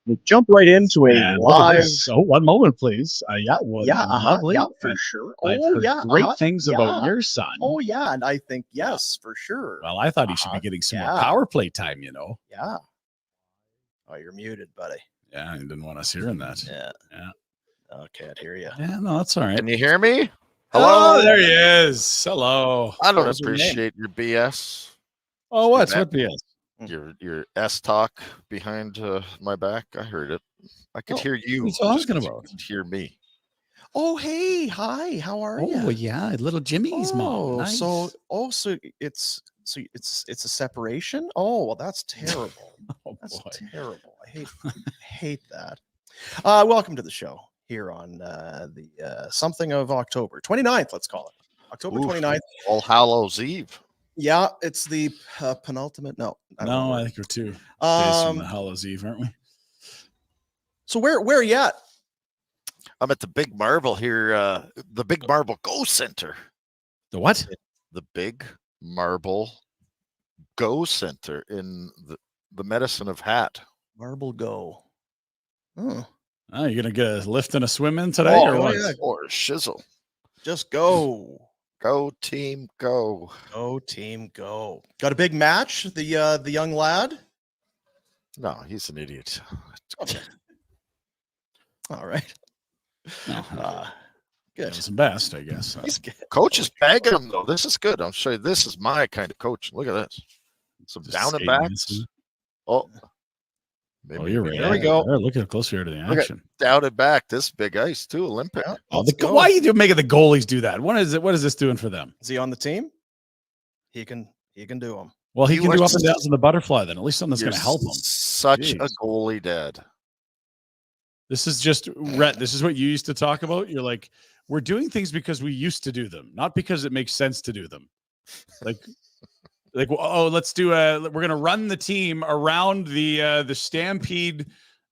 We jump right into a live. So, one moment, please. Lovely. Yeah, for sure. I've heard great things about yeah. your son. Oh, yeah, and I think yes, for sure. Well, I thought he should be getting some more power play time. Yeah. Oh, you're muted, buddy. Yeah, I didn't want us hearing that. Yeah. Yeah. Oh, can't hear you. Yeah, no, that's all right. Can you hear me? Hello. Oh, there he is. Hello. I don't appreciate your BS. Oh, what BS? Your S talk behind my back. I heard it. I could hear you. What are you talking about? You could hear me. Oh, hey, hi. How are you? Oh, yeah, little Jimmy's mom. Nice. So it's a separation. Oh, well, that's terrible. That's terrible. I hate that. Welcome to the show here on the something of October 29th. Let's call it October 29th. All Hallows Eve. Yeah, it's the penultimate. No, I think we're 2 days from the Hallows Eve, aren't we? So where are you at? I'm at the Big Marble here, the Big Marble Go Center. The what? The Big Marble Go Center in the Medicine of Hat. Marble Go. Oh, you're gonna get a lift and a swim in today, or what? Yeah. Or a shizzle. Just go. Go team, go. Go team, go. Got a big match. The young lad. No, he's an idiot. Okay. All right. Good. It's the best, I guess. Coach is bagging him though. This is good. I'll show you. This is my kind of coach. Look at this. Some down and backs. Oh, maybe, you're right. There we go. Look how close we are to the action. Down and back. This big ice too. Olympic. Yeah, why are you making the goalies do that? What is it? What is this doing for them? Is he on the team? He can do them. Well, he can do up and downs in the butterfly. Then at least something's going to help him. Such a goalie dad. This is just Rhett. This is what you used to talk about. You're like, we're doing things because we used to do them, not because it makes sense to do them. Like, let's do we're going to run the team around the Stampede,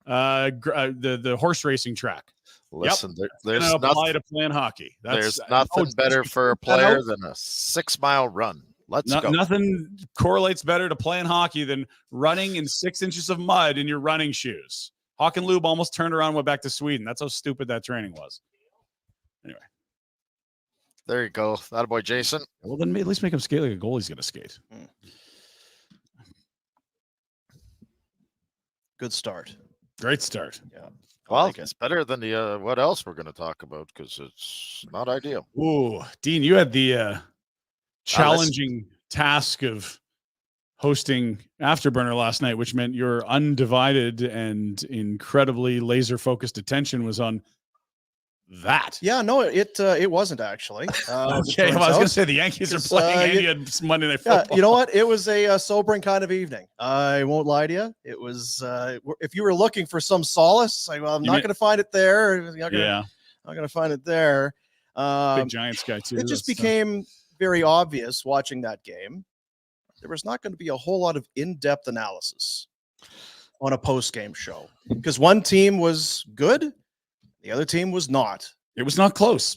the horse racing track. Listen, there's nothing to playing hockey. There's nothing better for a player than a 6-mile run. Let's go. Nothing correlates better to playing hockey than running in 6 inches of mud in your running shoes. Hawk and Lube almost turned around and went back to Sweden. That's how stupid that training was. Anyway. There you go. That boy, Jason. Well, then at least make him skate like a goalie's going to skate. Good start. Great start. Yeah. Well, it's better than the what else we're going to talk about because it's not ideal. Ooh, Dean, you had the challenging task of hosting Afterburner last night, which meant your undivided and incredibly laser-focused attention was on that. Yeah, no, it wasn't actually. Okay, I was going to say the Yankees are playing, and you had Monday Night Football. Yeah, you know what? It was a sobering kind of evening. I won't lie to you. It was. If you were looking for some solace, I'm not going to find it there. I'm not going to find it there. Big Giants guy too. It just became very obvious watching that game. There was not going to be a whole lot of in-depth analysis on a post-game show because one team was good, the other team was not. It was not close.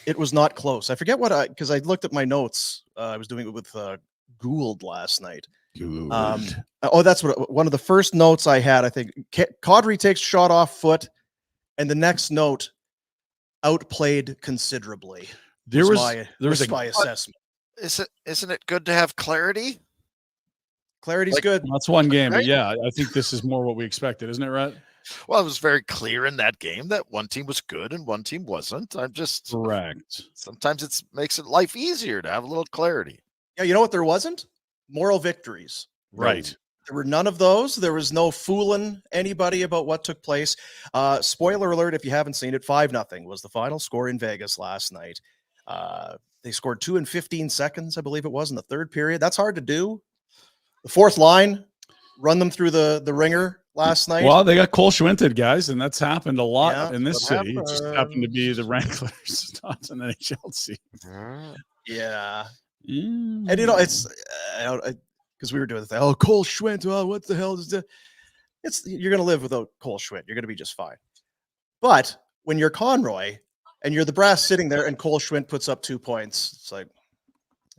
It was not close. I forget because I looked at my notes. I was doing it with Gould last night. That's one of the first notes I had. I think Kadri takes shot off foot, and the next note outplayed considerably. There was my assessment. Isn't it good to have clarity? Clarity's good. That's one game, right? But yeah, I think this is more what we expected, isn't it, Rhett? Well, it was very clear in that game that one team was good and one team wasn't. I'm just correct. Sometimes it makes life easier to have a little clarity. Yeah, you know what? There wasn't moral victories. Right. There were none of those. There was no fooling anybody about what took place. Spoiler alert, if you haven't seen it, 5-0 was the final score in Vegas last night. They scored 2 in 15 seconds, I believe it was, in the third period. That's hard to do. The fourth line, run them through the ringer last night. Well, they got Cole Schwinted, guys, and that's happened a lot in this city. It just happened to be the Wranglers, not an NHL. Yeah. And, it's because we were doing the thing. Oh, Cole Schwint. Oh, what the hell is that? You're going to live without Cole Schwint. You're going to be just fine. But when you're Conroy and you're the brass sitting there and Cole Schwint puts up 2 points, it's like,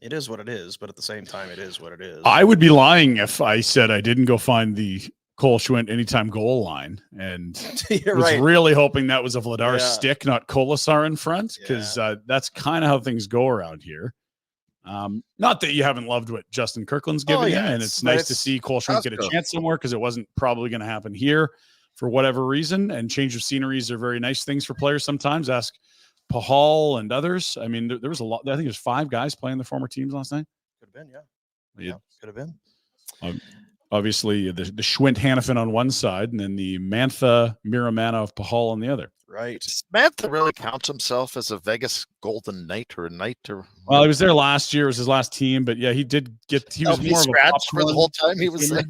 it is what it is. But at the same time, it is what it is. I would be lying if I said I didn't go find the Cole Schwint anytime goal line, and You're was right. really hoping that was a Vladar Yeah. stick, not Kolasar in front, because that's kind of how things go around here. Not that you haven't loved what Justin Kirkland's given you, and it's nice to see Cole Schwint get a chance somewhere, because it wasn't probably going to happen here for whatever reason, and change of sceneries are very nice things for players sometimes. Ask Pahal and others. I mean, there was a lot. I think there's 5 guys playing their former teams last night. Could have been, yeah. Could have been. Obviously, the Schwint Hannafin on one side, and then the Mantha Miramana of Pahal on the other. Right. Does Mantha really counts himself as a Vegas Golden Knight or a Knight? Well, he was there last year. It was his last team, but yeah, he did get. He was more of a pop for the whole time he was there.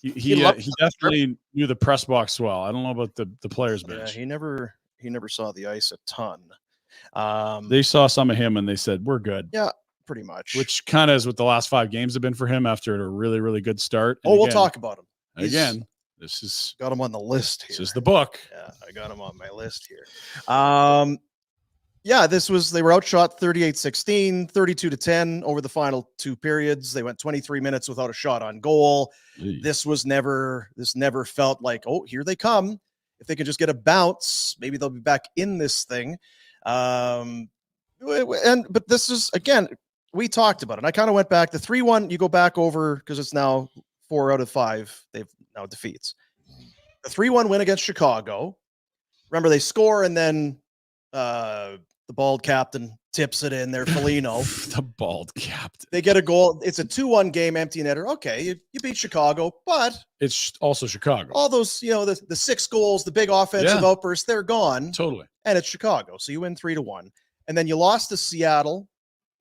He definitely knew the press box well. I don't know about the players bench. Yeah, he never saw the ice a ton. They saw some of him and they said, "We're good." Yeah, pretty much. Which kind of is what the last 5 games have been for him after a really, really good start. And we'll talk about him again. This is got him on the list here. This is the book. Yeah, I got him on my list here. Yeah, they were outshot 38-16, 32-10 over the final 2 periods. They went 23 minutes without a shot on goal. Jeez. This never felt like, oh, here they come. If they could just get a bounce, maybe they'll be back in this thing. But this is, again, we talked about it. And I kind of went back. The 3-1, you go back over, because it's now 4 out of 5 they've now defeats. The 3-1 win against Chicago. Remember, they score, and then the bald captain tips it in there, Foligno. The bald captain. They get a goal. It's a 2-1 game, empty netter. Okay, you beat Chicago, but it's also Chicago. All those, the 6 goals, the big offensive outbursts, they're gone. Totally. And it's Chicago. So you win 3-1. And then you lost to Seattle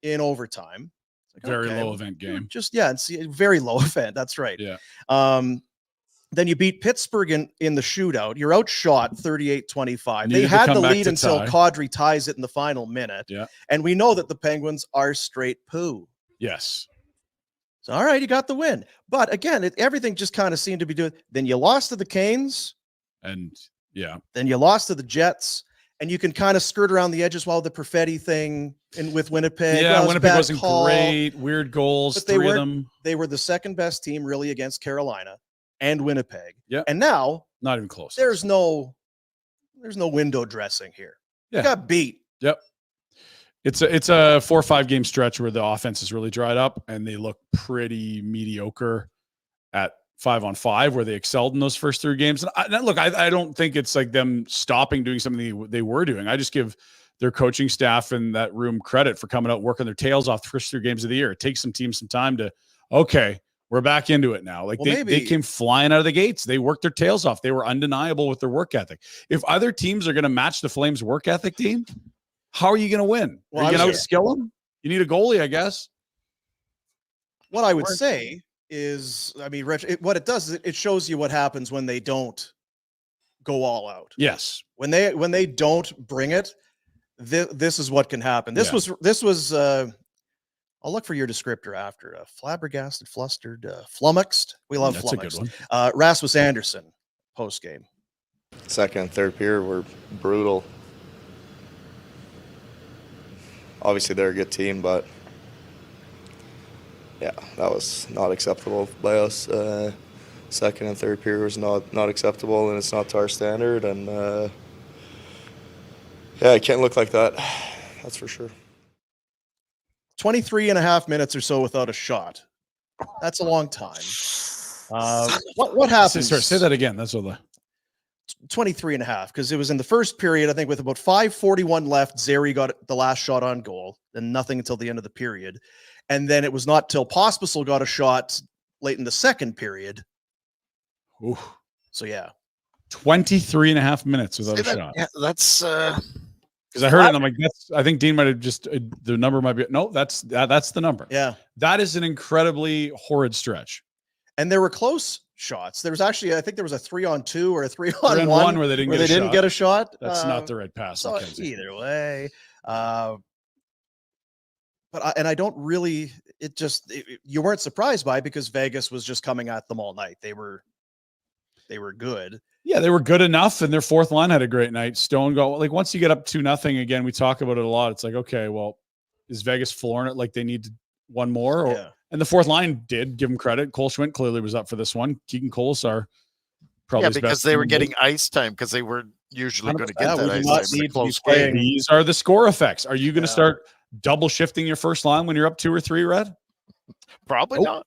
in overtime. Very low event game. And see, very low event. That's right. Yeah. Then you beat Pittsburgh in the shootout. You're outshot 38-25. They had the lead until Kadri ties it in the final minute. Yeah. And we know that the Penguins are straight poo. Yes. So, all right, you got the win. But again, everything just kind of seemed to be doing. Then you lost to the Canes. And yeah. Then you lost to the Jets. And you can kind of skirt around the edges while the Perfetti thing with Winnipeg. Yeah, Winnipeg wasn't great. Weird goals, but 3 of them. They were the second best team really against Carolina and Winnipeg. Yeah. And now not even close. There's no window dressing here. Yeah. You got beat. Yep. It's a 4 or 5 game stretch where the offense is really dried up and they look pretty mediocre at 5-on-5, where they excelled in those first 3 games. And look, I don't think it's like them stopping doing something they were doing. I just give their coaching staff in that room credit for coming out, working their tails off the first 3 games of the year. It takes some teams some time to, okay, we're back into it now. Like they came flying out of the gates. They worked their tails off. They were undeniable with their work ethic. If other teams are going to match the Flames work ethic team, how are you going to win? Are you going to outskill them? You need a goalie, I guess. What I would say is, I mean, what it does is it shows you what happens when they don't go all out. Yes. When they don't bring it, this is what can happen. This was I'll look for your descriptor after. Flabbergasted, flustered, flummoxed. We love flummoxed. That's a good one. Rasmus Andersson, post-game. Second and third period were brutal. Obviously, they're a good team, but yeah, that was not acceptable by us. Second and third period was not acceptable, and it's not to our standard. And yeah, it can't look like that. That's for sure. 23 and a half minutes or so without a shot. That's a long time. What happened? Sorry, say that again. That's all. 23 and a half, because it was in the first period, I think, with about 5:41 left. Zeri got the last shot on goal, and nothing until the end of the period. And then it was not till Pospisil got a shot late in the second period. Ooh. So, yeah. 23 and a half minutes without a shot. Yeah, that's because I heard it and I'm like, I think Dean might have just the number might be that's the number. Yeah. That is an incredibly horrid stretch. And there were close shots. There was actually, I think there was a 3-on-2 or a 3-on-1 where they didn't get a shot. That's not the right pass. So either way. But I don't really, you weren't surprised by it because Vegas was just coming at them all night. They were good. Yeah, they were good enough, and their fourth line had a great night. Stone got, like, once you get up 2-0 again, we talk about it a lot. It's like, okay, well, is Vegas flooring it like they need one more? Or, And the fourth line did give him credit. Cole Schwint clearly was up for this one. Keegan Colasar probably because they were getting ice time because they were usually going to get that ice time in a close game. These are the score effects. Are you going to start double shifting your first line when you're up 2 or 3, Red? Probably not.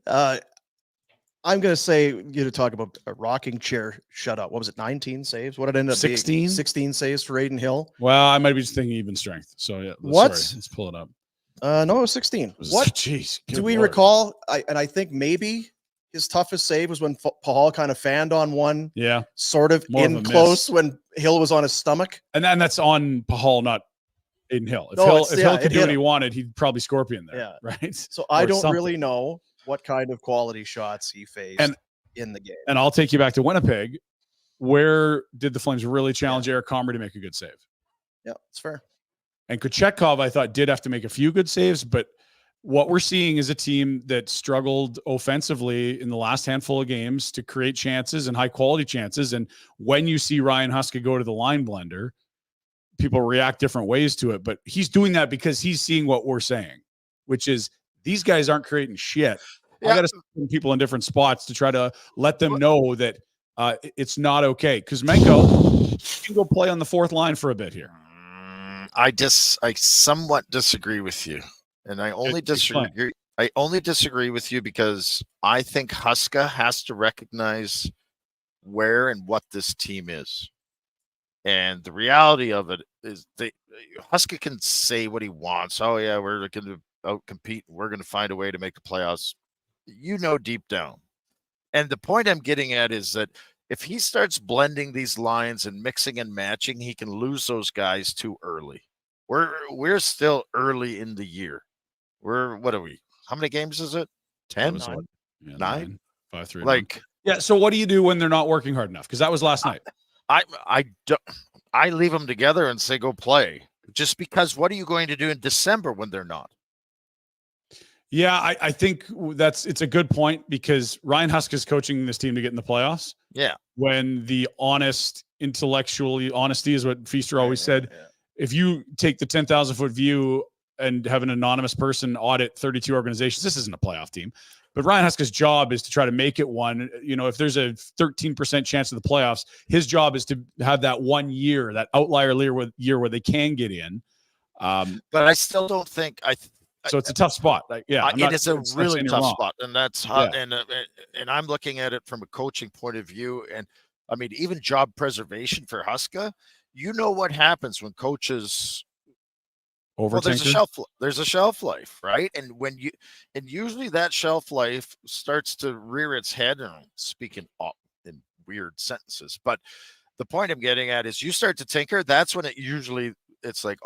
No. I'm going to say you to talk about a rocking chair shutout. What was it? 19 saves? What did it end up 16? being? 16 saves for Aiden Hill. Well, I might be just thinking even strength. So yeah. What? Sorry, let's pull it up. No, it was 16. What? Jeez. Do we recall? I think maybe his toughest save was when Pahal kind of fanned on one. Yeah. Sort of More in of a close when Hill was on his stomach. And that's on Pahal, not Aiden Hill. If No, Hill could do what he wanted, he'd probably scorpion there. Yeah. Right. So I don't something. really know what kind of quality shots he faced in the game. And I'll take you back to Winnipeg. Where did the Flames really challenge Eric Comrie to make a good save? Yeah, it's fair. And Kochetkov, I thought, did have to make a few good saves, but what we're seeing is a team that struggled offensively in the last handful of games to create chances and high quality chances. And when you see Ryan Huska go to the line blender, people react different ways to it, but he's doing that because he's seeing what we're saying, which is these guys aren't creating shit. I got to send people in different spots to try to let them know that it's not okay. Kuzmenko can go play on the fourth line for a bit here. I somewhat disagree with you, and I only disagree. I only disagree with you because I think Huska has to recognize where and what this team is, and the reality of it is Huska can say what he wants. Oh yeah, we're going to outcompete. We're going to find a way to make the playoffs. Deep down. And the point I'm getting at is that if he starts blending these lines and mixing and matching, he can lose those guys too early. We're still early in the year. What are we? How many games is it? 10? 9? 5, 3. Like, yeah. So what do you do when they're not working hard enough? Because that was last night. I leave them together and say, go play. Just because what are you going to do in December when they're not? Yeah, I think it's a good point because Ryan Huska is coaching this team to get in the playoffs. Yeah. When the honesty is what Feaster always said. Yeah. If you take the 10,000-foot view and have an anonymous person audit 32 organizations, this isn't a playoff team. But Ryan Huska's job is to try to make it one. If there's a 13% chance of the playoffs, his job is to have that 1 year, that outlier year where they can get in. But I still don't think so it's a tough spot. It is a really tough spot, and that's hot. Yeah. And I'm looking at it from a coaching point of view, and I mean, even job preservation for Huska. What happens when coaches there's a shelf life, right? And usually that shelf life starts to rear its head. And I'm speaking in weird sentences, but the point I'm getting at is you start to tinker. That's when it's like,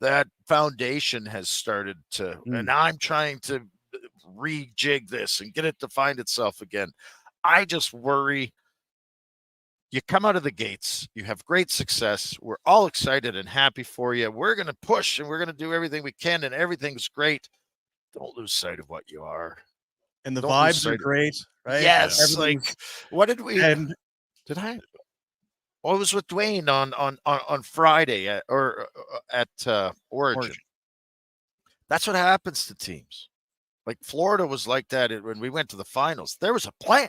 that foundation has started to, and now I'm trying to rejig this and get it to find itself again. I just worry. You come out of the gates, you have great success. We're all excited and happy for you. We're going to push and we're going to do everything we can, and everything's great. Don't lose sight of what you are. And the vibes are great, right? Yes. Like, what did we? It was with Dwayne on Friday at Origin. That's what happens to teams. Like Florida was like that when we went to the finals. There was a plan.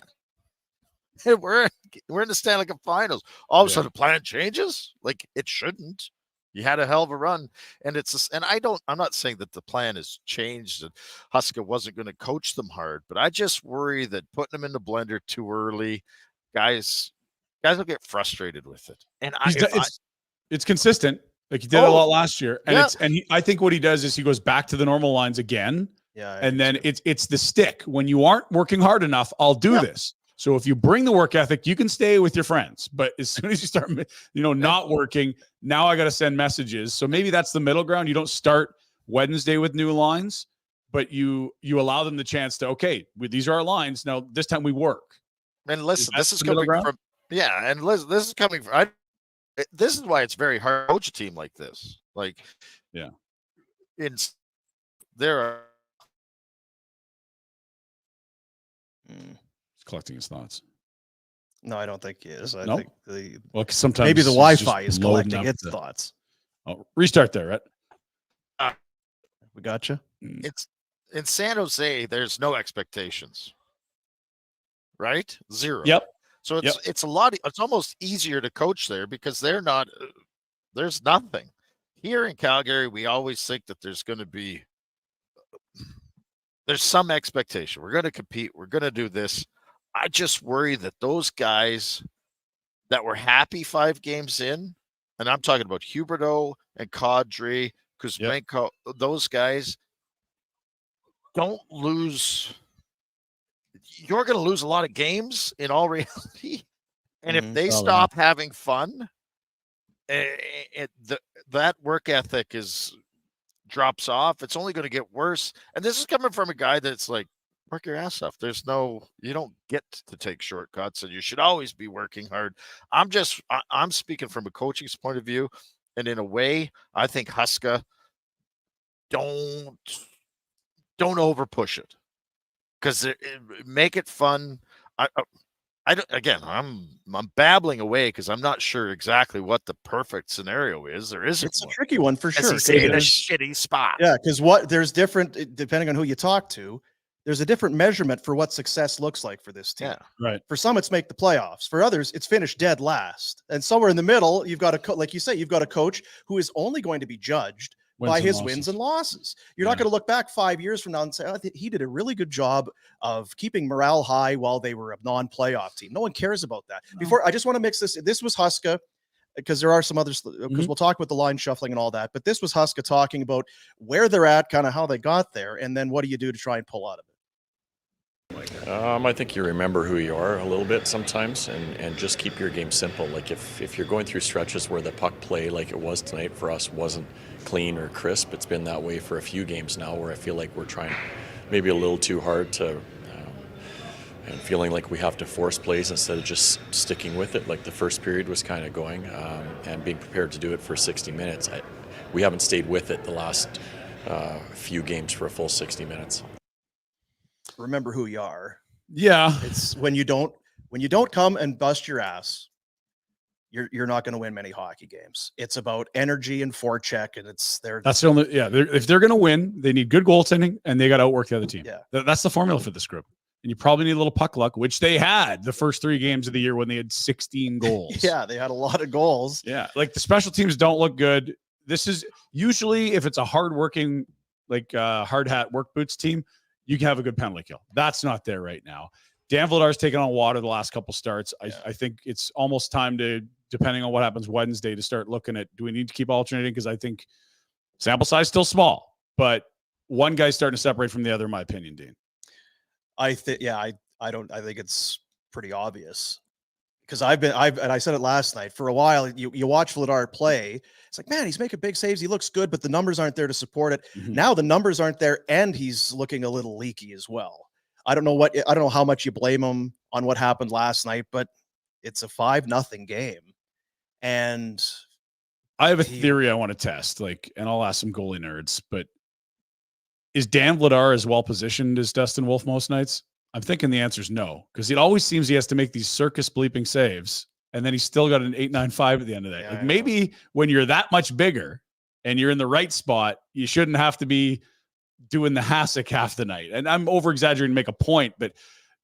We're in the Stanley Cup Finals. All of a sudden, the plan changes. Like it shouldn't. You had a hell of a run, and I'm not saying that the plan has changed and Huska wasn't going to coach them hard, but I just worry that putting them in the blender too early, guys will get frustrated with it. And it's consistent. Like he did a lot last year. And I think what he does is he goes back to the normal lines again. Yeah. And then it's the stick. When you aren't working hard enough, I'll do this. So if you bring the work ethic, you can stay with your friends. But as soon as you start, not working, now I got to send messages. So maybe that's the middle ground. You don't start Wednesday with new lines, but you allow them the chance to, these are our lines. Now this time we work. And listen, this is coming from, and Liz, this is coming from, this is why it's very hard to coach a team like this. Like, there are. He's collecting his thoughts. No, I don't think he is. I think sometimes maybe the Wi-Fi is collecting its thoughts. Oh, restart there, Rhett. We got you. It's in San Jose. There's no expectations, right? Zero. Yep. So it's a lot. It's almost easier to coach there because they're not. There's nothing here in Calgary. We always think that there's going to be. There's some expectation. We're going to compete. We're going to do this. I just worry that those guys that were happy 5 games in, and I'm talking about Huberdeau and Kadri, Kuzmenko, those guys don't lose. You're going to lose a lot of games in all reality. And if they stop having fun, that work ethic drops off. It's only going to get worse. And this is coming from a guy that's like, work your ass off. You don't get to take shortcuts, and you should always be working hard. I'm speaking from a coaching's point of view. And in a way, I think Huska don't over push it, because make it fun. I don't, again, I'm babbling away because I'm not sure exactly what the perfect scenario is. There isn't. It's a tricky one for sure. He's in a shitty spot. Yeah, because there's different, depending on who you talk to, there's a different measurement for what success looks like for this team. Yeah. Right. For some, it's make the playoffs. For others, it's finish dead last. And somewhere in the middle, you've got like you say, you've got a coach who is only going to be judged by his wins and losses. You're not going to look back 5 years from now and say, oh, he did a really good job of keeping morale high while they were a non-playoff team. No one cares about that. Before, I just want to mix this. This was Huska, because there are some others, because we'll talk about the line shuffling and all that. But this was Huska talking about where they're at, kind of how they got there, and then what do you do to try and pull out of it? I think you remember who you are a little bit sometimes, and just keep your game simple. Like if you're going through stretches where the puck play, like it was tonight for us, wasn't clean or crisp, it's been that way for a few games now, where I feel like we're trying maybe a little too hard to, and feeling like we have to force plays instead of just sticking with it. Like the first period was kind of going, and being prepared to do it for 60 minutes. We haven't stayed with it the last few games for a full 60 minutes. Remember who you are. Yeah. It's when you don't come and bust your ass, you're not going to win many hockey games. It's about energy and forecheck, and that's the only. If they're going to win, they need good goaltending, and they got to outwork the other team. Yeah, that's the formula for this group. And you probably need a little puck luck, which they had the first 3 games of the year when they had 16 goals. Yeah, they had a lot of goals. Yeah, like the special teams don't look good. This is usually, if it's a hardworking, like hard hat work boots team, you can have a good penalty kill. That's not there right now. Dan Vladar's taken on water the last couple starts. I think it's almost time to, depending on what happens Wednesday, to start looking at, do we need to keep alternating? Because I think sample size still small, but one guy's starting to separate from the other, in my opinion, Dean. I think it's pretty obvious, because I said it last night. For a while, you watch Vladar play, it's like, man, he's making big saves, he looks good, but the numbers aren't there to support it. Now the numbers aren't there, and he's looking a little leaky as well. I don't know how much you blame him on what happened last night, but it's a 5-0 game. And I have a theory I want to test, and I'll ask some goalie nerds, but is Dan Vladar as well positioned as Dustin Wolf most nights? I'm thinking the answer is no, because it always seems he has to make these circus bleeping saves, and then he's still got an 8.95 at the end of that. Yeah, maybe when you're that much bigger and you're in the right spot, you shouldn't have to be doing the hassock half the night. And I'm over-exaggerating to make a point, but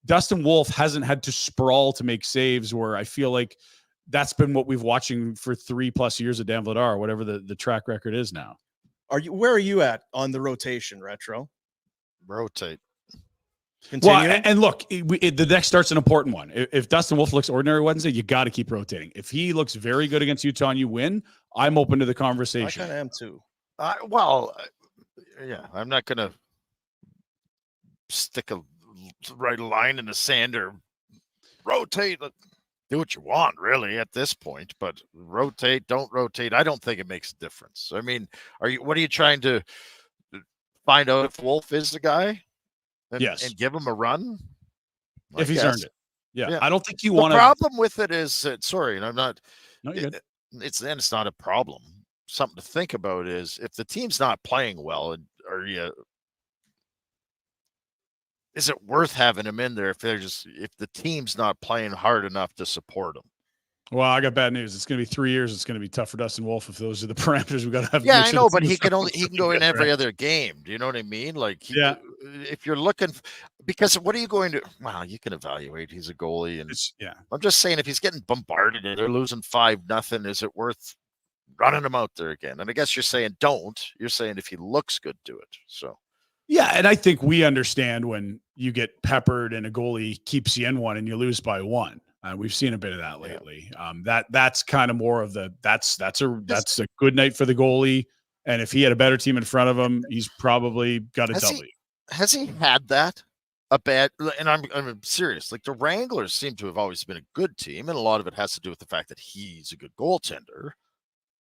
Dustin Wolf hasn't had to sprawl to make saves, where I feel like that's been what we've watching for 3+ years of Dan Vladar, whatever the track record is now. Where are you at on the rotation, Retro? Rotate. Continue. Well, and look, the next start's an important one. If Dustin Wolf looks ordinary Wednesday, you got to keep rotating. If he looks very good against Utah and you win, I'm open to the conversation. I kind of am too. Yeah, I'm not going to stick a right line in the sand or rotate. Do what you want, really, at this point. But rotate, don't rotate. I don't think it makes a difference. I mean, what are you trying to find out if Wolf is the guy? Yes. And give him a run? If he's earned it. Yeah. I don't think you want want to. The problem with it is, sorry, and I'm not. No, you're good. It's not a problem. Something to think about is, if the team's not playing well, is it worth having him in there if the team's not playing hard enough to support him? Well, I got bad news. It's going to be 3 years. It's going to be tough for Dustin Wolf if those are the parameters we got to have. Yeah, make I sure know, the but team he is can go in every right. other game. Do you know what I mean? Like, if you're looking, because what are you going to? Well, you can evaluate. He's a goalie, and I'm just saying, if he's getting bombarded and they're losing 5-0, is it worth running him out there again? And I guess you're saying don't. You're saying if he looks good, do it. So. Yeah, and I think we understand when you get peppered and a goalie keeps you in one and you lose by 1. We've seen a bit of that lately. That's kind of more of that's a good night for the goalie. And if he had a better team in front of him, he's probably got a W. Has he had that? A bad, and I'm serious. Like, the Wranglers seem to have always been a good team, and a lot of it has to do with the fact that he's a good goaltender.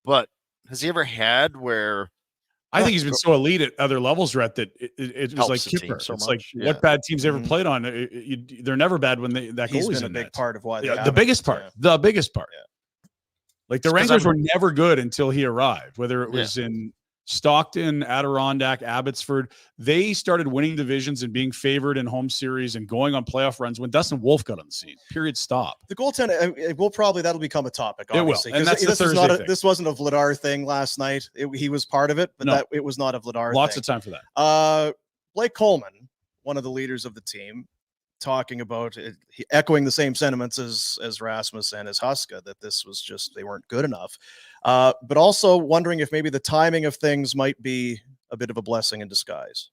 But has he ever had where? I think he's been so elite at other levels, Rhett, that it was like Kipper. So it's like what bad teams ever played on. They're never bad when that he's goalie's been a big net. part of why. The biggest part. The biggest part. Yeah. Like the Wranglers were never good until he arrived. Whether it was in Stockton, Adirondack, Abbotsford, they started winning divisions and being favored in home series and going on playoff runs when Dustin Wolf got on the scene. Period. Stop. The goaltender, that'll become a topic, obviously. It will. And that's this wasn't a Vladar thing last night. He was part of it, but it was not a Vladar thing. Lots of time for that. Blake Coleman, one of the leaders of the team, talking about it, echoing the same sentiments as Rasmus and as Huska, that this was just, they weren't good enough. But also wondering if maybe the timing of things might be a bit of a blessing in disguise.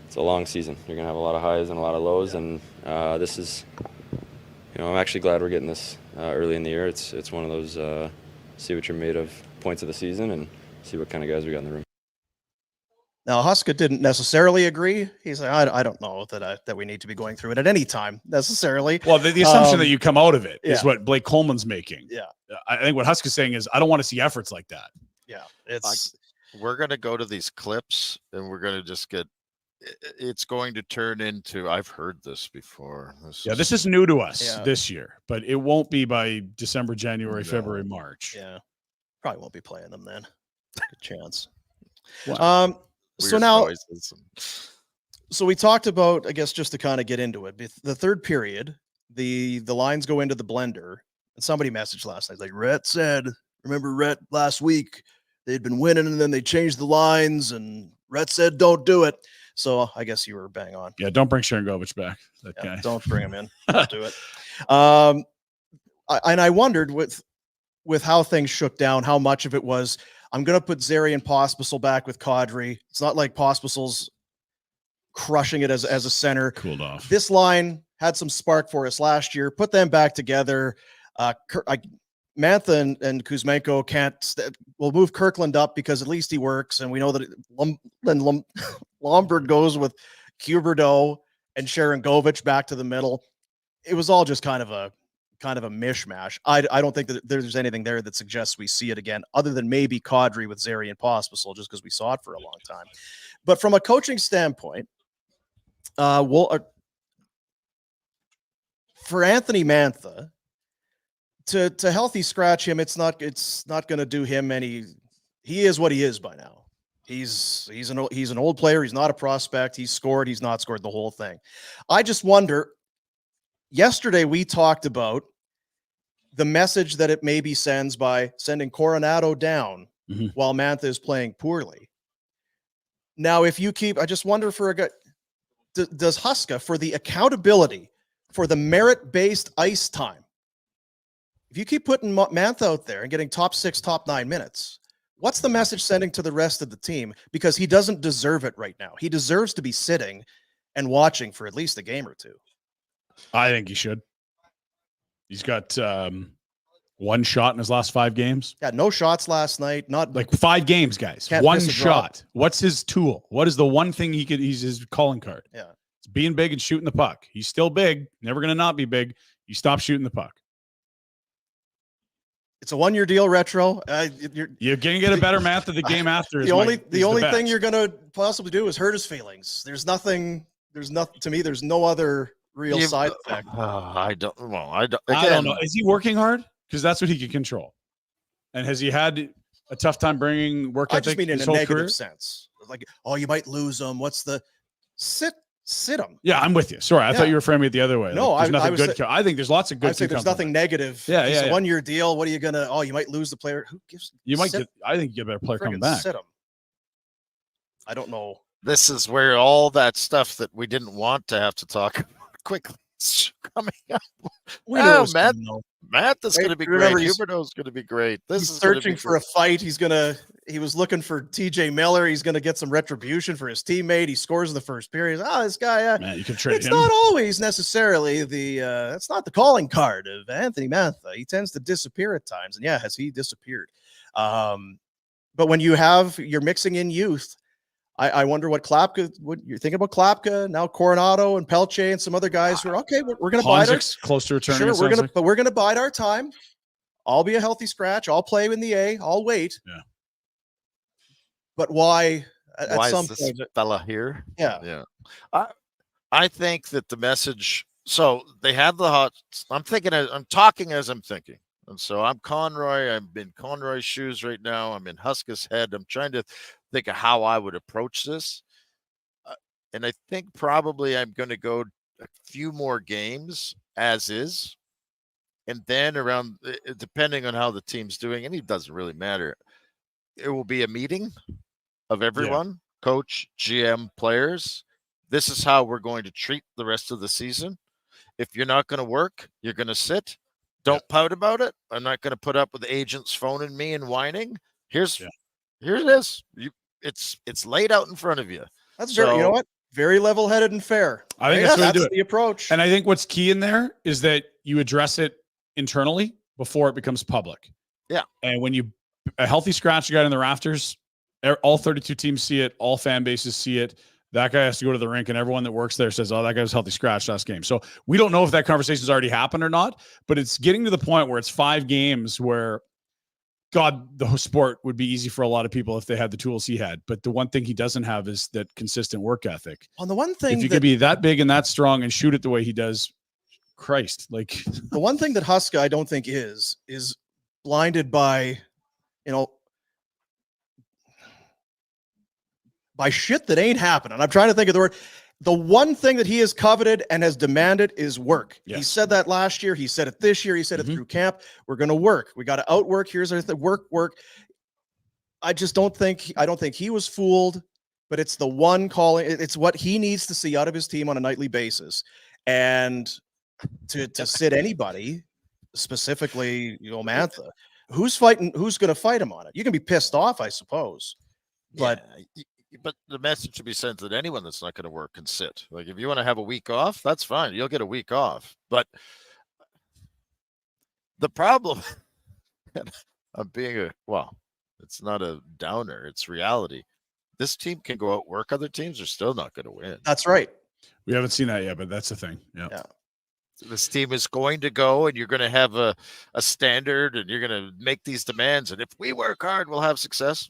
It's a long season. You're going to have a lot of highs and a lot of lows. And this is, I'm actually glad we're getting this early in the year. It's one of those see what you're made of points of the season and see what kind of guys we got in the room. Now, Huska didn't necessarily agree. He's like, I don't know that we need to be going through it at any time necessarily. Well, the assumption that you come out of it is what Blake Coleman's making. Yeah. I think what Huska's saying is, I don't want to see efforts like that. Yeah. We're going to go to these clips and we're going to just it's going to turn into, I've heard this before. This is new to us this year, but it won't be by December, January, February, March. Yeah. Probably won't be playing them then. Good chance. Wow. So now, so we talked about, I guess, just to kind of get into it, the third period, the lines go into the blender, and somebody messaged last night, like Rhett said, remember Rhett last week, they'd been winning and then they changed the lines and Rhett said, don't do it. So I guess you were bang on. Yeah. Don't bring Sharangovich back. That guy. Don't bring him in. Don't do it. And I wondered with how things shook down, how much of it was, I'm going to put Zary and Pospisil back with Kadri. It's not like Pospisil's crushing it as a center. Cooled off. This line had some spark for us last year. Put them back together. Mantha and Kuzmenko we'll move Kirkland up because at least he works. And we know that Lombard goes with Huberdeau and Sharangovich back to the middle. It was all just kind of a mishmash. I don't think that there's anything there that suggests we see it again, other than maybe Kadri with Zary and Pospisil, just because we saw it for a long time. But from a coaching standpoint, for Anthony Mantha to healthy scratch him, it's not going to do him any. He is what he is by now. He's an old player. He's not a prospect. He's scored. He's not scored the whole thing. I just wonder. Yesterday, we talked about the message that it maybe sends by sending Coronado down while Mantha is playing poorly. Now, if you I just wonder for a guy, does Huska, for the accountability, for the merit-based ice time, if you keep putting Mantha out there and getting top 6, top 9 minutes, what's the message sending to the rest of the team? Because he doesn't deserve it right now. He deserves to be sitting and watching for at least a game or two. I think he should. He's got one shot in his last 5 games. Yeah, no shots last night. Not like 5 games, guys. One shot. What's his tool? What is the one thing he's his calling card? Yeah. It's being big and shooting the puck. He's still big. Never going to not be big. You stop shooting the puck. It's a 1-year deal, Retro. You're going to get a better math of the game after. The only thing you're going to possibly do is hurt his feelings. There's nothing to me. There's no other real side effect. I don't know. Is he working hard? Because that's what he can control. And has he had a tough time bringing work ethic? I just mean in his a whole negative career? sense. Like, you might lose him. Sit sit him. Yeah, I'm with you. Sorry, I thought Yeah. you were framing it the other way. No, Like, there's I nothing was good. I think there's lots of good. I say there's nothing negative. Yeah, It's yeah, a yeah. 1-year deal. What are you gonna? Oh, you might lose the player. Who gives? You might sit- get. I think you get a better player coming friggin' back. Sit him. I don't know. This is where all that stuff that we didn't want to have to talk about quickly is coming up. We Oh, knew it was Matt- coming, though. Mantha's Hey, going to be remember, great. he's- Huberdeau's going to be great. This He's is gonna be searching for a fight. He was looking for TJ Miller. He's gonna get some retribution for his teammate. He scores in the first period. This guy. Man, you can trade It's him. not always necessarily that's not the calling card of Anthony Mantha. He tends to disappear at times, and has he disappeared? But when you're mixing in youth, I wonder what you're thinking about Klapka, now Coronado and Pelche and some other guys who are okay. We're going to bide our close to returning. sure. It sounds like. But we're going to bide our time. I'll be a healthy scratch. I'll play in the A. I'll wait. Yeah. But why? At why some is this point, fella here? yeah. I think that the message. So they have the hot. I'm talking as I'm thinking, and so I'm Conroy. I'm in Conroy's shoes right now. I'm in Huska's head. I'm trying to think of how I would approach this, and I think probably I'm going to go a few more games as is, and then around depending on how the team's doing, and it doesn't really matter. It will be a meeting of everyone, coach, GM, players. This is how we're going to treat the rest of the season. If you're not going to work, you're going to sit. Don't pout about it. I'm not going to put up with agents phoning me and whining. Here it is. It's laid out in front of you. That's very, you know what? Very level-headed and fair. I think that's the way to do it. The approach. And I think what's key in there is that you address it internally before it becomes public. Yeah. And when a healthy scratch guy in the rafters, all 32 teams see it, all fan bases see it. That guy has to go to the rink, and everyone that works there says, "Oh, that guy was healthy scratch last game." So we don't know if that conversation's already happened or not, but it's getting to the point where it's 5 games where, God, the sport would be easy for a lot of people if they had the tools he had. But the one thing he doesn't have is that consistent work ethic. On the one thing, if you could be that big and that strong and shoot it the way he does, Christ, like the one thing that Huska I don't think is blinded by, by shit that ain't happening. I'm trying to think of the word. The one thing that he has coveted and has demanded is work. Yes. He said that last year. He said it this year. He said it through camp. We're going to work. We got to outwork. Here's our work. I don't think he was fooled, but it's the one calling. It's what he needs to see out of his team on a nightly basis. And to sit anybody, specifically, Mantha, who's going to fight him on it? You can be pissed off, I suppose. But But the message should be sent that anyone that's not going to work can sit. Like, if you want to have a week off, that's fine. You'll get a week off. But the problem, I'm it's not a downer. It's reality. This team can go out work other teams. They're still not going to win. that's right. we haven't seen that yet, but that's the thing. Yeah. This team is going to go, and you're going to have a standard, and you're going to make these demands. And if we work hard, we'll have success.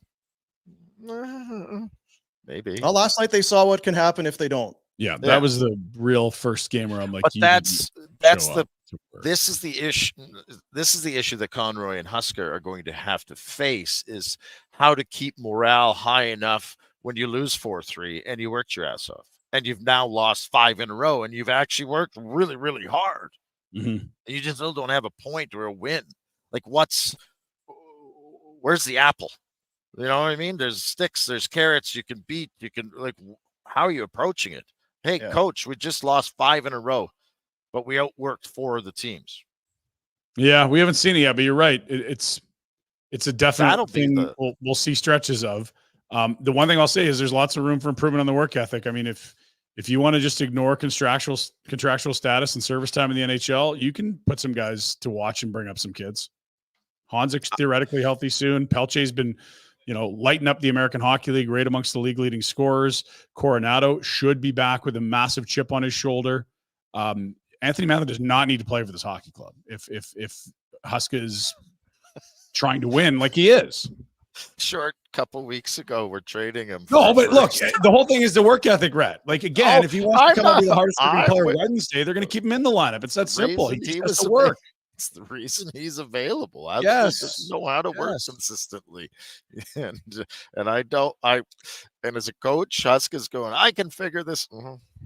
Maybe. Well, last night they saw what can happen if they don't. Yeah, that was the real first game where I'm like, But this is the issue. This is the issue that Conroy and Huska are going to have to face, is how to keep morale high enough when you lose 4-3 and you worked your ass off, and you've now lost 5 in a row, and you've actually worked really, really hard. Mm-hmm. You just still don't have a point or a win. Like, where's the apple? You know what I mean? There's sticks, there's carrots. You can beat. You can, like, how are you approaching it? Hey, coach, we just lost 5 in a row, but we outworked 4 of the teams. Yeah, we haven't seen it yet, but you're right. It's a definite thing we'll see stretches of. The one thing I'll say is there's lots of room for improvement on the work ethic. I mean, if you want to just ignore contractual status and service time in the NHL, you can put some guys to watch and bring up some kids. Hansik's theoretically healthy soon. Pelche's been, lighting up the American Hockey League, right amongst the league leading scorers. Coronado should be back with a massive chip on his shoulder. Anthony Mantha does not need to play for this hockey club if Huska is trying to win like he is. Short couple weeks ago, we're trading him. No, but look, the whole thing is the work ethic, Rhett. Like, again, if he wants to come and be the hardest working player Wednesday, they're going to keep him in the lineup. It's that simple. He just has to work. It's the reason he's available. I just know how to work consistently, and as a coach, Huska's going, I can figure this.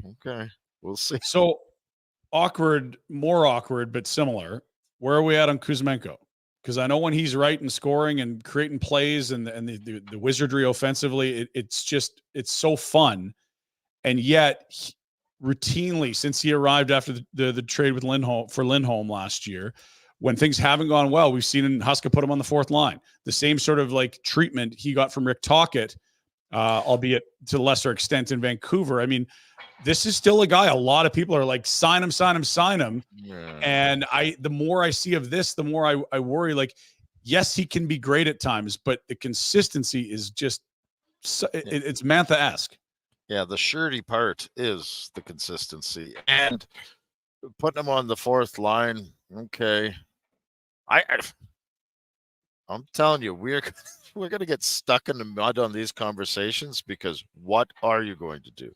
Okay, we'll see. So awkward, more awkward, but similar. Where are we at on Kuzmenko? Because I know when he's right and scoring and creating plays and the wizardry offensively, it's so fun. And yet, routinely, since he arrived after the trade with Lindholm last year, when things haven't gone well, we've seen Huska put him on the fourth line. The same sort of like treatment he got from Rick Tocchet, albeit to a lesser extent in Vancouver. I mean, this is still a guy. A lot of people are like, sign him, sign him, sign him. Yeah. And the more I see of this, the more I worry. Like, yes, he can be great at times, but the consistency is just it's Mantha-esque. Yeah, the surety part is the consistency, and putting him on the fourth line. Okay, I'm telling you, we're going to get stuck in the mud on these conversations, because what are you going to do?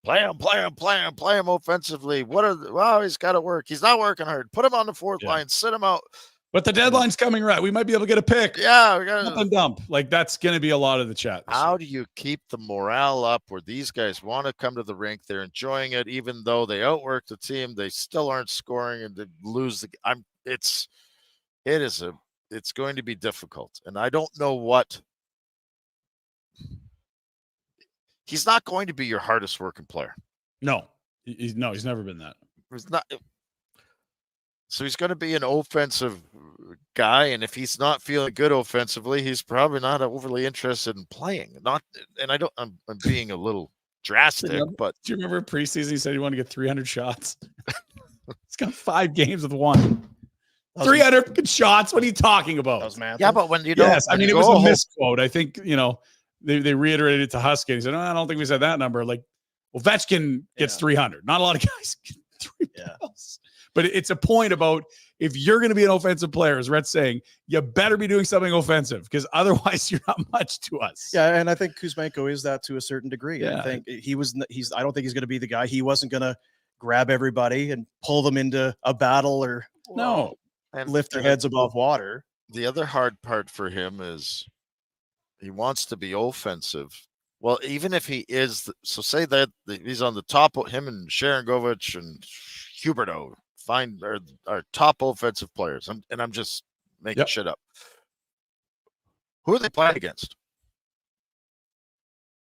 Play him offensively. Well, he's got to work. He's not working hard. Put him on the fourth line. Sit him out. But the deadline's coming, right? We might be able to get a pick. Yeah, we got to dump. Like, that's going to be a lot of the chat. How do you keep the morale up where these guys want to come to the rink? They're enjoying it, even though they outwork the team. They still aren't scoring, and they lose the. It's going to be difficult, and I don't know what. He's not going to be your hardest working player. No, he's never been that. He's not. So he's going to be an offensive guy, and if he's not feeling good offensively, he's probably not overly interested in playing. I'm being a little drastic, but do you remember preseason he said he wanted to get 300 shots? He's got 5 games with 1. 300 shots. What are you talking about? That was Mantha. Yeah, but when you yes, I mean, it was a misquote. I think they reiterated it to Husky. He said, I don't think we said that number. Like, Ovechkin gets 300. Not a lot of guys get 3 balls. But it's a point about, if you're going to be an offensive player, as Rhett's saying, you better be doing something offensive, because otherwise you're not much to us. Yeah, and I think Kuzmenko is that to a certain degree. Yeah. I think I don't think he's going to be the guy. He wasn't going to grab everybody and pull them into a battle or lift their heads above water. The other hard part for him is he wants to be offensive. Well, even if he is, so say that he's on the top, him and Sharangovich and Huberto are top offensive players. I'm just making shit up. Who are they playing against?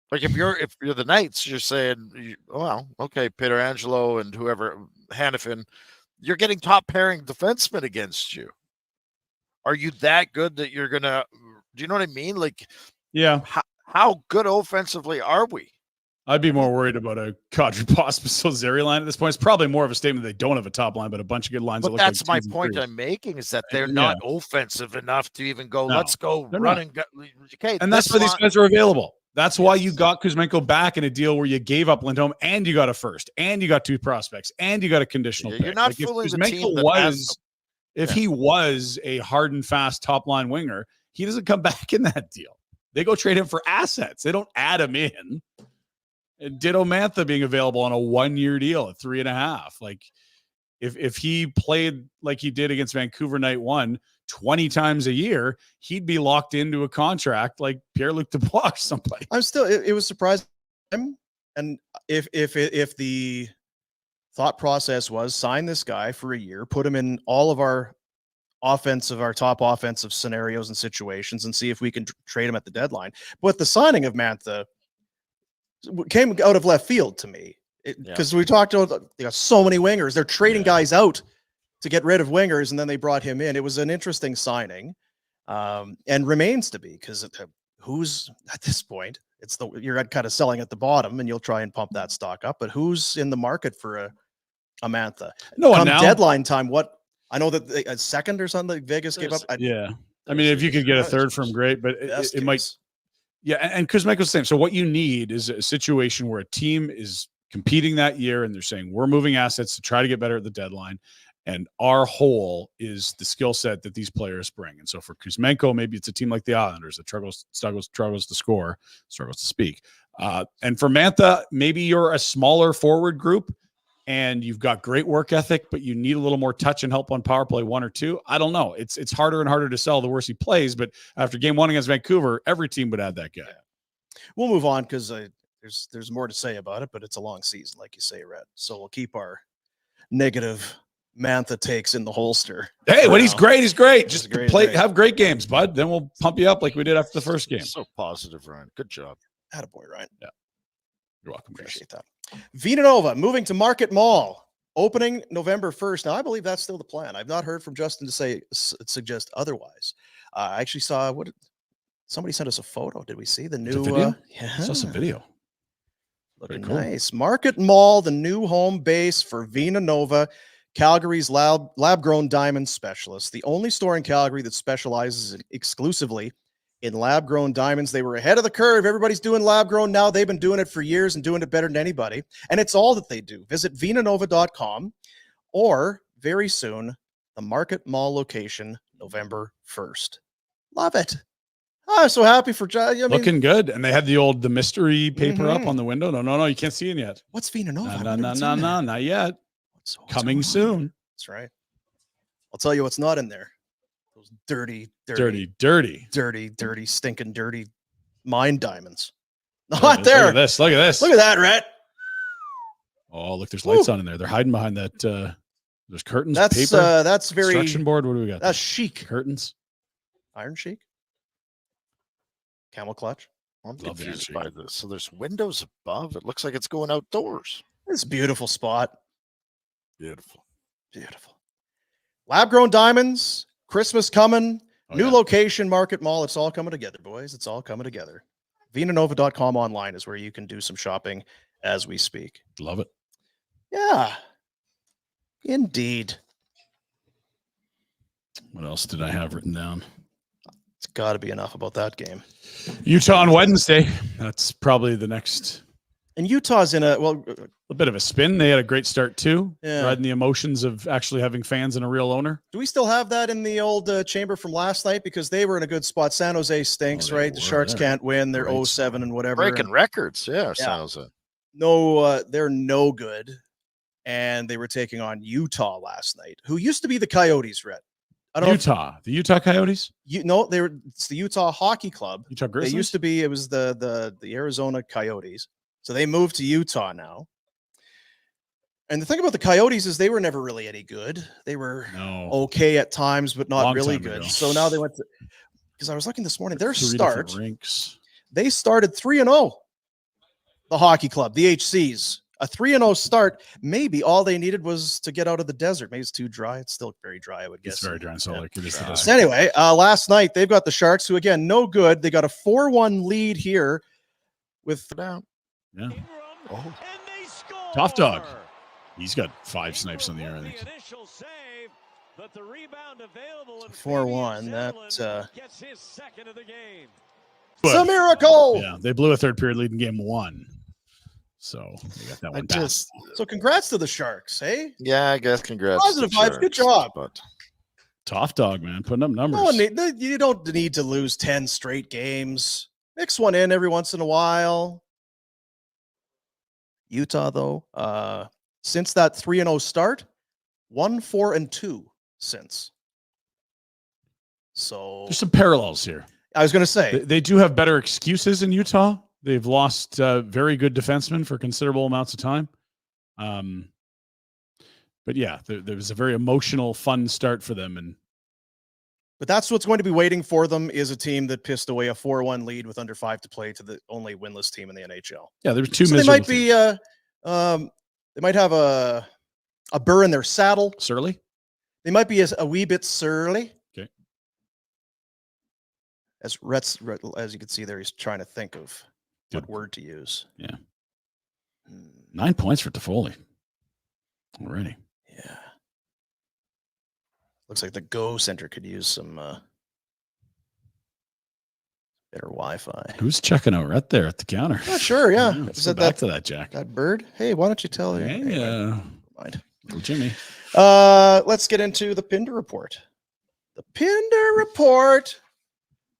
Like, if you're the Knights, you're saying, well, okay, Pietrangelo and whoever, Hannafin, you're getting top pairing defensemen against you. Are you that good that you're gonna? Do you know what I mean? Like, yeah. How good offensively are we? I'd be more worried about a Kadri Pospisil-Zary line at this point. It's probably more of a statement they don't have a top line, but a bunch of good lines. But that's my point I'm making, is that they're not offensive enough to even go, let's go run and go. Okay, and that's why these guys are available. That's why you got Kuzmenko back in a deal where you gave up Lindholm, and you got a first, and you got 2 prospects, and you got a conditional pick. You're not fooling the team that has them. If he was a hard and fast top line winger, he doesn't come back in that deal. They go trade him for assets. They don't add him in. And ditto Mantha being available on a 1-year deal at 3.5. Like, if he played like he did against Vancouver night 1 20 times a year, he'd be locked into a contract like Pierre-Luc Dubois or somebody. I'm still, it was surprising. And if the thought process was sign this guy for a year, put him in all of our top offensive scenarios and situations, and see if we can trade him at the deadline. But the signing of Mantha came out of left field to me, because we talked about so many wingers. They're trading guys out to get rid of wingers, and then they brought him in. It was an interesting signing, and remains to be, because who's at this point, you're kind of selling at the bottom, and you'll try and pump that stock up. But who's in the market for a Mantha? No, come deadline time, what? I know that a second or something Vegas gave up. I mean, if you could get a third from, great, but it might. Yeah, and Kuzmenko's the same. So what you need is a situation where a team is competing that year, and they're saying, we're moving assets to try to get better at the deadline, and our hole is the skill set that these players bring. And so for Kuzmenko, maybe it's a team like the Islanders that struggles to score, struggles to speak. And for Mantha, maybe you're a smaller forward group, and you've got great work ethic, but you need a little more touch and help on power play 1 or 2. I don't know. It's harder and harder to sell the worse he plays, but after game 1 against Vancouver, every team would add that guy. We'll move on, because there's more to say about it, but it's a long season, like you say, Rhett. So we'll keep our negative Mantha takes in the holster. Hey, when he's great, he's great. He's Just great, play, great. have great games, bud. Then we'll pump you up like we did after the first game. So positive, Ryan. Good job. Attaboy, Ryan. Yeah. You're welcome. Appreciate that. Vina Nova moving to Market Mall, opening November 1st. Now, I believe that's still the plan. I've not heard from Justin to suggest otherwise. I actually saw somebody sent us a photo. Did we see the new video? Yeah. I saw some video. Looking Cool. nice. Market Mall, the new home base for Vina Nova, Calgary's lab-grown diamond specialist. The only store in Calgary that specializes exclusively in lab-grown diamonds. They were ahead of the curve. Everybody's doing lab-grown now. They've been doing it for years and doing it better than anybody. And it's all that they do. Visit vinanova.com or very soon, the Market Mall location, November 1st. Love it. I'm so happy for John. Looking good. And they had the mystery paper up on the window. No, you can't see it yet. What's Vina Nova? No, not yet. What's Coming soon. That's right. I'll tell you what's not in there. Those dirty, stinking, dirty mine diamonds. Not there. Look at this. Look at this. Look at that, Rhett. Oh, look, there's lights on in there. They're hiding behind that. There's curtains. That's paper, that's very construction board. What do we got? That's chic. Curtains. Iron chic. Camel clutch. I'm Love the confused answer. by this. So there's windows above. It looks like it's going outdoors. This beautiful spot. Beautiful. Beautiful. Lab grown diamonds. Christmas coming. New location, Market Mall. It's all coming together, boys. It's all coming together. Vinanova.com online is where you can do some shopping as we speak. Love it. Yeah. Indeed. What else did I have written down? It's got to be enough about that game. Utah on Wednesday. That's probably the next. And Utah's in a bit of a spin. They had a great start too. Yeah. Riding the emotions of actually having fans and a real owner. Do we still have that in the old chamber from last night? Because they were in a good spot. San Jose stinks, right? The Sharks can't win. They're 0-7 and whatever. Breaking records. Yeah, San Jose. No, they're no good. And they were taking on Utah last night, who used to be the Coyotes, Rhett. I don't know the Utah Coyotes? It's the Utah Hockey Club. Utah Grizzlies? They used to be, it was the Arizona Coyotes. So they moved to Utah now. And the thing about the Coyotes is they were never really any good. They were okay at times, but not really good. Ago. So now they went to, because I was looking this morning, their start, rinks. They started 3-0. The hockey club, the HCs, a 3-0 start. Maybe all they needed was to get out of the desert. Maybe it's too dry. It's still very dry, I would guess. It's very dry and so like it is the desert. So anyway, last night they've got the Sharks, who again, no good. They got a 4-1 lead here with Yeah. Oh. Tough dog. He's got 5 snipes on the air, I think. 4-1. That it's a miracle. Yeah, they blew a third period lead in game 1. So they got that one back. So congrats to the Sharks, hey? Yeah, I guess congrats. Positive vibes. Good job. But tough dog, man. Putting up numbers. You don't need to lose 10 straight games. Mix one in every once in a while. Utah, though, since that 3-0 start, 1-4-2 since. So there's some parallels here. I was going to say they do have better excuses in Utah. They've lost very good defensemen for considerable amounts of time. But yeah, there was a very emotional, fun start for them. But that's what's going to be waiting for them is a team that pissed away a 4-1 lead with under 5 to play to the only winless team in the NHL. Yeah, there's 2 so miserable they might be they might have a burr in their saddle. Surly? They might be a wee bit surly. Okay. As you can see there, he's trying to think of what word to use. Yeah. 9 points for Toffoli already. Yeah. Looks like the Go Center could use some better Wi-Fi. Who's checking out right there at the counter? Not sure, yeah. Let's go back to that, Jack. That bird? Hey, why don't you tell her? Hey, mind. Jimmy. Let's get into the Pinder report. The Pinder report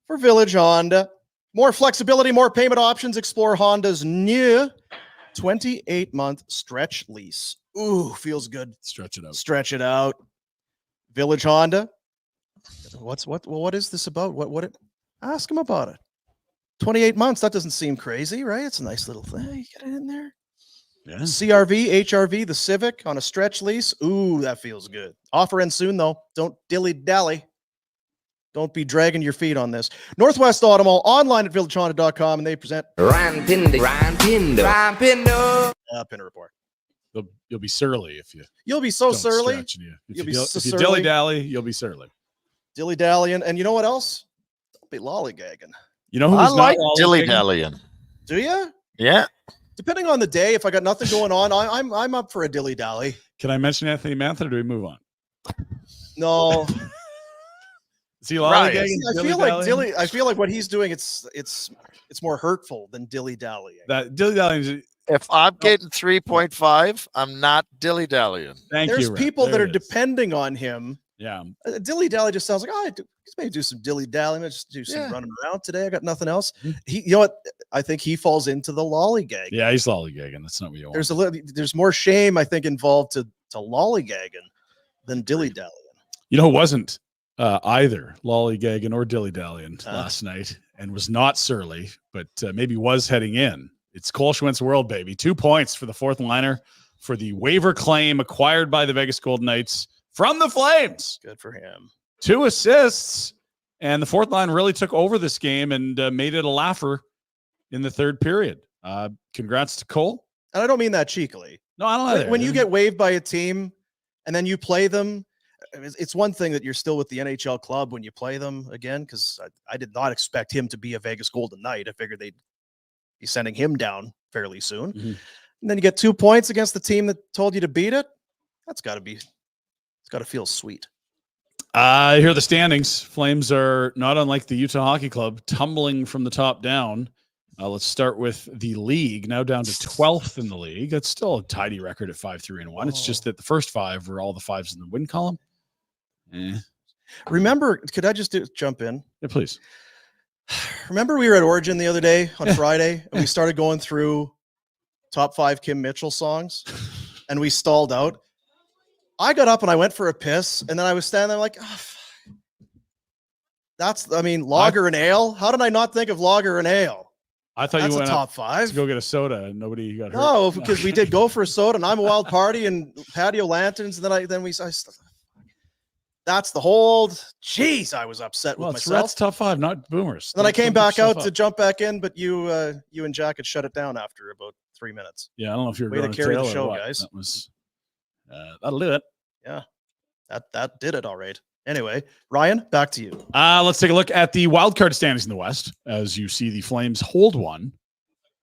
for Village Honda. More flexibility, more payment options. Explore Honda's new 28-month stretch lease. Ooh, feels good. Stretch it out. Stretch it out. Village Honda. What is this about? What ask him about it. 28 months. That doesn't seem crazy, right? It's a nice little thing. You get it in there. Yeah. CRV, HRV, the Civic on a stretch lease. Ooh, that feels good. Offer ends soon, though. Don't dilly-dally. Don't be dragging your feet on this. Northwest Automall, online at villagehonda.com, and they present Ryan Pinder. Pinder Report. You'll be surly if you You'll be so don't surly. stretch and If You'll be you so if you surly. dilly-dally, you'll be surly. Dilly-dallying. And you know what else? Don't be lollygagging. You know who's I not like lollygagging? dilly-dallying. Do you? Yeah. Depending on the day, if I got nothing going on, I'm up for a dilly-dally. Can I mention Anthony Mantha, or do we move on? No. Is he Right. lollygagging? I feel like what he's doing, it's more hurtful than dilly-dallying. That dilly-dallying. If I'm getting 3.5, I'm not dilly-dallying. Thank There's you. Rhett. people There that are it is. depending on him. Yeah. Dilly-dally just sounds like, just maybe do some dilly-dallying. Let's just do some running around today. I got nothing else. Mhm. You know what? I think he falls into the lollygag. Yeah, he's lollygagging. That's not what you want. There's more shame, I think, involved to lollygagging than dilly-dallying. You know who wasn't either lollygagging or dilly-dallying last night and was not surly, but maybe was heading in? It's Cole Schwindt's world, baby. 2 points for the fourth liner for the waiver claim acquired by the Vegas Golden Knights from the Flames. Good for him. 2 assists, and the fourth line really took over this game and made it a laugher in the third period. Congrats to Cole. And I don't mean that cheekily. No, I don't either. When you get waived by a team and then you play them, it's one thing that you're still with the NHL club when you play them again, because I did not expect him to be a Vegas Golden Knight. I figured they'd be sending him down fairly soon. Mhm. And then you get 2 points against the team that told you to beat it. It's got to feel sweet. Here are the standings. Flames are not unlike the Utah Hockey Club, tumbling from the top down. Let's start with the league, now down to 12th in the league. That's still a tidy record at 5-3-1. It's just that the first 5 were all the 5s in the win column. Remember, could I just jump in? Yeah, please. Remember we were at Origin the other day on Friday, and we started going through top 5 Kim Mitchell songs, and we stalled out. I got up and I went for a piss, and then I was standing there like, Lager and Ale. How did I not think of Lager and Ale? I thought That's you a went top up 5. to go get a soda and nobody got hurt. No, because we did go for a soda, and I'm a wild party and patio lanterns, and that's the hold. Jeez, I was upset with it's myself. Rhett's top 5, not Boomers. Then I came back Don't out push to yourself up. jump back in, but you and Jack had shut it down after about 3 minutes. Yeah, I don't know if you were Way to going carry the tail or show, what. guys. That was that'll do it. Yeah, that did it all right. Anyway, Ryan, back to you. Let's take a look at the wildcard standings in the West. As you see, the Flames hold one,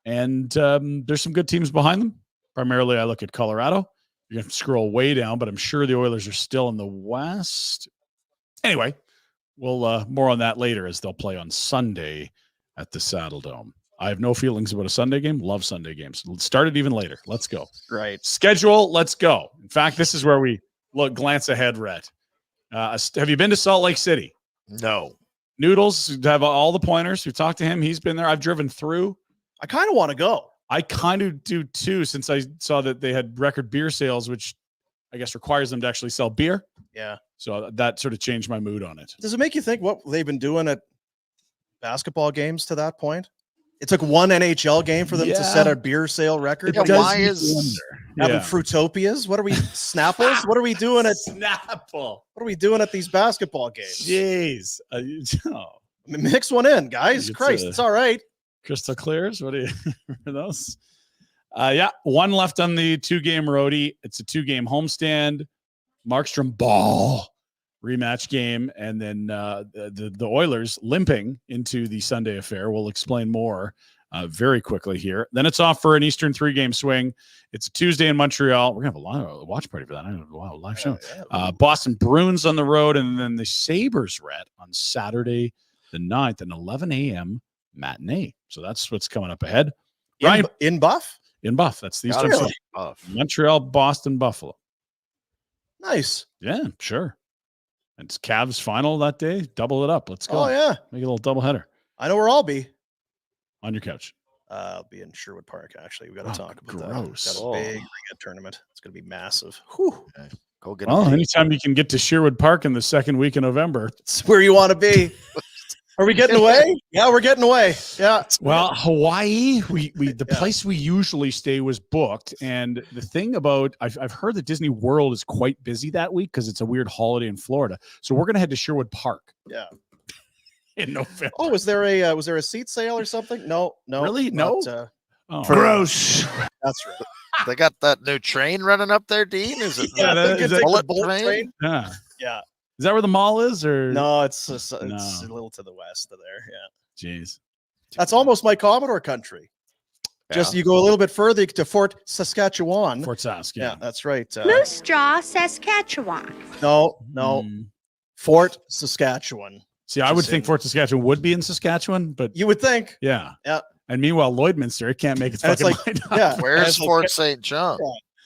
and there's some good teams behind them. Primarily, I look at Colorado. You're going to scroll way down, but I'm sure the Oilers are still in the West. Anyway, we'll more on that later as they'll play on Sunday at the Saddle Dome. I have no feelings about a Sunday game. Love Sunday games. Let's start it even later. Let's go. Right. Schedule. Let's go. In fact, this is where we glance ahead, Rhett. Have you been to Salt Lake City? No. Noodles have all the pointers. We talked to him. He's been there. I've driven through. I kind of want to go. I kind of do too, since I saw that they had record beer sales, which I guess requires them to actually sell beer. Yeah. So that sort of changed my mood on it. Does it make you think what they've been doing at basketball games to that point? It took one NHL game for them to set a beer sale record. Yeah, why is having Fruitopias? What are we Snapples? What are we doing at Snapple? What are we doing at these basketball games? Jeez, Mix one in, guys. It's Christ, it's all right. Crystal Clears. What are you for those? Yeah, one left on the 2-game roadie. It's a 2-game homestand. Markstrom ball rematch game, and then the Oilers limping into the Sunday affair. We'll explain more very quickly here. Then it's off for an Eastern 3-game swing. It's a Tuesday in Montreal. We're gonna have a watch party for that. Wow, live show. Boston Bruins on the road, and then the Sabres, Rhett, on Saturday the 9th, an 11 a.m. matinee. So that's what's coming up ahead. Ryan, In Buff? in Buff. That's the Eastern. Really? Montreal, Boston, Buffalo. Nice. Yeah, sure. And it's Cavs final that day. Double it up. Let's go. Oh, yeah. Make a little double header I know where I'll be. on your couch. I'll be in Sherwood Park, actually. We've got to talk about gross. that. Got a big tournament. It's going to be massive. Whew. Go get Well, anytime you can get to Sherwood Park in the second week in November. It's where you want to be. Are we getting away? Yeah, we're getting away. Yeah. Well, Hawaii, the place we usually stay was booked, and the thing about I've heard that Disney World is quite busy that week because it's a weird holiday in Florida. So we're gonna head to Sherwood Park. Yeah. In November. Oh, was there a seat sale or something? No. Really? Not, No. Oh. Gross. That's right. They got that new train running up there, Dean. Is it? Yeah, the is it bullet bullet train? Yeah. Yeah. Is that where the mall is, or No, it's a No. little to the west of there. Yeah. Jeez. That's almost my Commodore country. Just you go a little bit further to Fort Saskatchewan. Fort Sask. Yeah, that's right. Moose Jaw, Saskatchewan. No. Mm. Fort Saskatchewan. See, I would think Fort Saskatchewan would be in Saskatchewan, but You would think. yeah. Yeah. And meanwhile, Lloydminster, it can't make its And it's fucking like, mind up. yeah. Where's It's like- Fort St. John?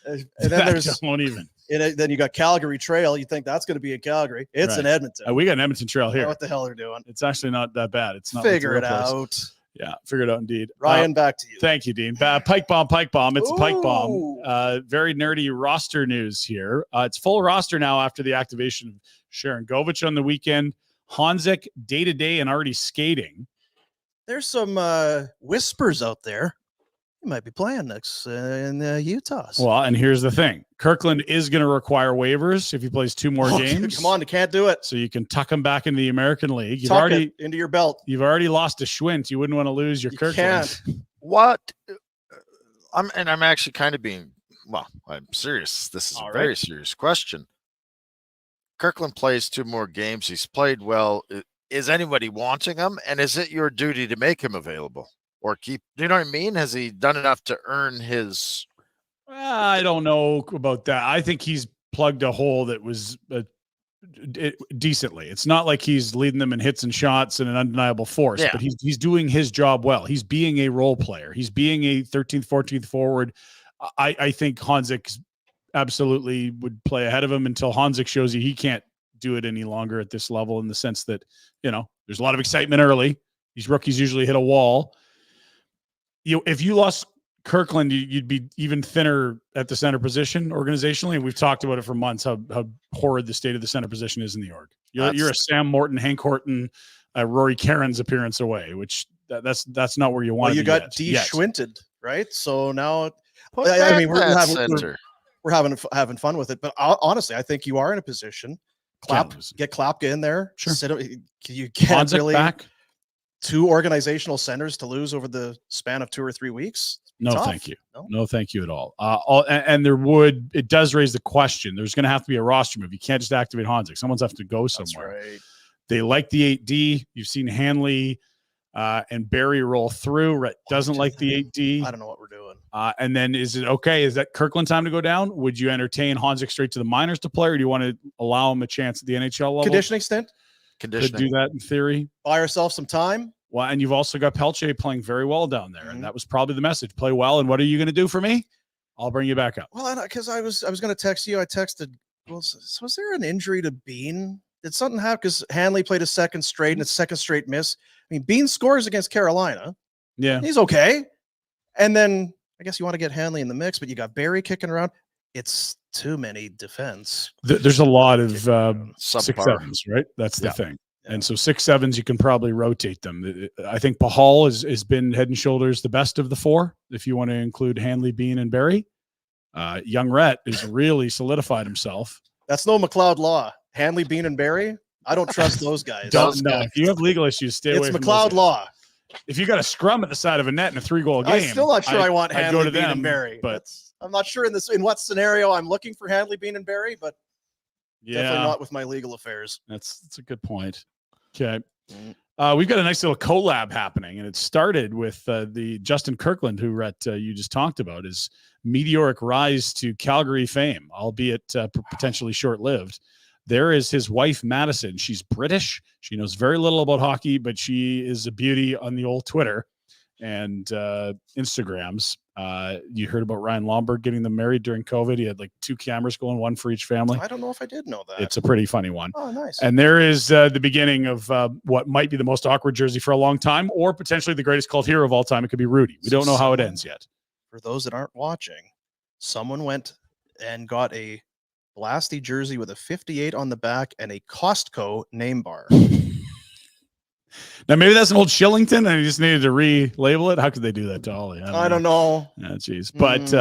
And then there's won't even. then you got Calgary Trail. You think that's going to be in Calgary? It's in Right. Edmonton. We got an Edmonton Trail I don't know here. what the hell they're doing? It's actually not that bad. It's not. Figure like it the real place. out. Yeah, figure it out indeed. Ryan, back to you. Thank you, Dean. Pike bomb. It's a pike bomb. Ooh. Very nerdy roster news here. It's full roster now after the activation of Sharon Govich on the weekend. Honzik day-to-day and already skating. There's some whispers out there. He might be playing next in Utah. Well, and here's the thing. Kirkland is going to require waivers if he plays 2 more games. Come on, you can't do it. So you can tuck him back into the American League. Tuck it into your belt. You've already lost to Schwint. You wouldn't want to lose your You Kirkland. can't. What? I'm actually kind of being, well, I'm serious. This is All a right. very serious question. Kirkland plays 2 more games. He's played well. Is anybody wanting him? And is it your duty to make him available or keep, do you know what I mean? Has he done enough to earn his? I don't know about that. I think he's plugged a hole that was decently. It's not like he's leading them in hits and shots and an undeniable force, but he's doing his job well. He's being a role player. He's being a 13th, 14th forward. I think Honzik absolutely would play ahead of him until Honzik shows you he can't do it any longer at this level, in the sense that, there's a lot of excitement early. These rookies usually hit a wall. If you lost Kirkland, you'd be even thinner at the center position organizationally. And we've talked about it for months, how horrid the state of the center position is in the org. You're a Sam Morton, Hank Horton, Rory Cairns appearance away, which that's not where you want to be. You got de-Schwinted, right? So now, Put I mean, center. we're having fun with it. But honestly, I think you are in a position. Get Klapka in there. Sure. You can't Honzik really back. 2 organizational centers to lose over the span of 2 or 3 weeks. No, Tough. thank you. No? No, thank you at all. And it does raise the question. There's going to have to be a roster move. You can't just activate Honzik. Someone's have to go somewhere. That's right. They like the 8D. You've seen Hanley and Barry roll through. Rhett doesn't like the 8D. I don't know what we're doing. And then is it okay? Is that Kirkland time to go down? Would you entertain Honzik straight to the minors to play, or do you want to allow him a chance at the NHL level? Conditioning stint. Could do that in theory. Buy yourself some time. Well, and you've also got Pelche playing very well down there, and that was probably the message: play well. And what are you going to do for me? I'll bring you back up. Well, because I was going to text you. I texted. Well, was there an injury to Bean? Did something happen? Because Hanley played a second straight and a second straight miss. I mean, Bean scores against Carolina. Yeah, he's okay. And then I guess you want to get Hanley in the mix, but you got Barry kicking around. It's too many defense. There's a lot of 6-7s, right? That's the thing. Yeah. And so 6-7s, you can probably rotate them. I think Pahal has been head and shoulders the best of the 4, if you want to include Hanley, Bean, and Barry. Young Rhett has really solidified himself. That's no McLeod law. Hanley, Bean, and Barry. I don't trust those guys. No, if you have legal issues, stay away It's from McLeod those law. If you got a scrum at the side of a net in a 3-goal game, I'm still not sure I want I'd Hanley, go to Bean, them, and Barry. but I'm not sure in what scenario I'm looking for Hanley, Bean, and Barry, but definitely not with my legal affairs. That's a good point. Okay. We've got a nice little collab happening, and it started with the Justin Kirkland, who Rhett, you just talked about, his meteoric rise to Calgary fame, albeit potentially short-lived. There is his wife, Madison. She's British. She knows very little about hockey, but she is a beauty on the old Twitter and Instagrams. You heard about Ryan Lomberg getting them married during COVID. He had like 2 cameras going, 1 for each family. I don't know if I did know that. It's a pretty funny one. Oh, nice. And there is the beginning of what might be the most awkward jersey for a long time, or potentially the greatest cult hero of all time. It could be Rudy. We don't know how it ends yet. For those that aren't watching, someone went and got a Blasty jersey with a 58 on the back and a Costco name bar. Now, maybe that's an old Shillington and he just needed to relabel it. How could they do that to Ollie? I don't know. Yeah, geez. But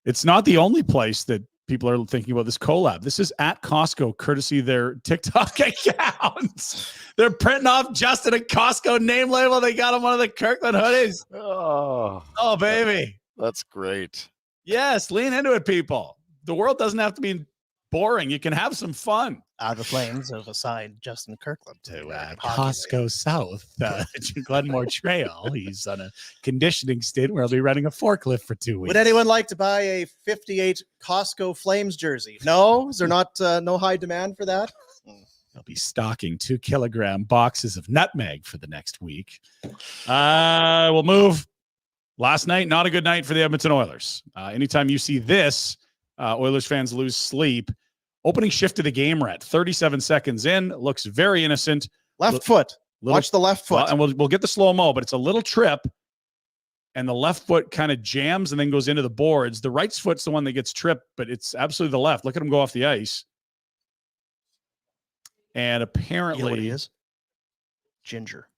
it's not the only place that people are thinking about this collab. This is at Costco, courtesy their TikTok accounts. They're printing off Justin a Costco name label. They got him one of the Kirkland hoodies. Oh, baby. That's great. Yes, lean into it, people. The world doesn't have to be boring. You can have some fun. The Flames have assigned Justin Kirkland to Costco South, Glenmore Trail. He's on a conditioning stint where he'll be running a forklift for 2 weeks. Would anyone like to buy a 58 Costco Flames jersey? No? Is there not no high demand for that? He'll be stocking 2-kilogram boxes of nutmeg for the next week. We'll move. Last night, not a good night for the Edmonton Oilers. Anytime you see this, Oilers fans lose sleep. Opening shift of the game, Rhett, 37 seconds in, looks very innocent. Left foot. Watch the left foot. And we'll get the slow-mo, but it's a little trip, and the left foot kind of jams and then goes into the boards. The right foot's the one that gets tripped, but it's absolutely the left. Look at him go off the ice. And apparently... You know what he is? Ginger.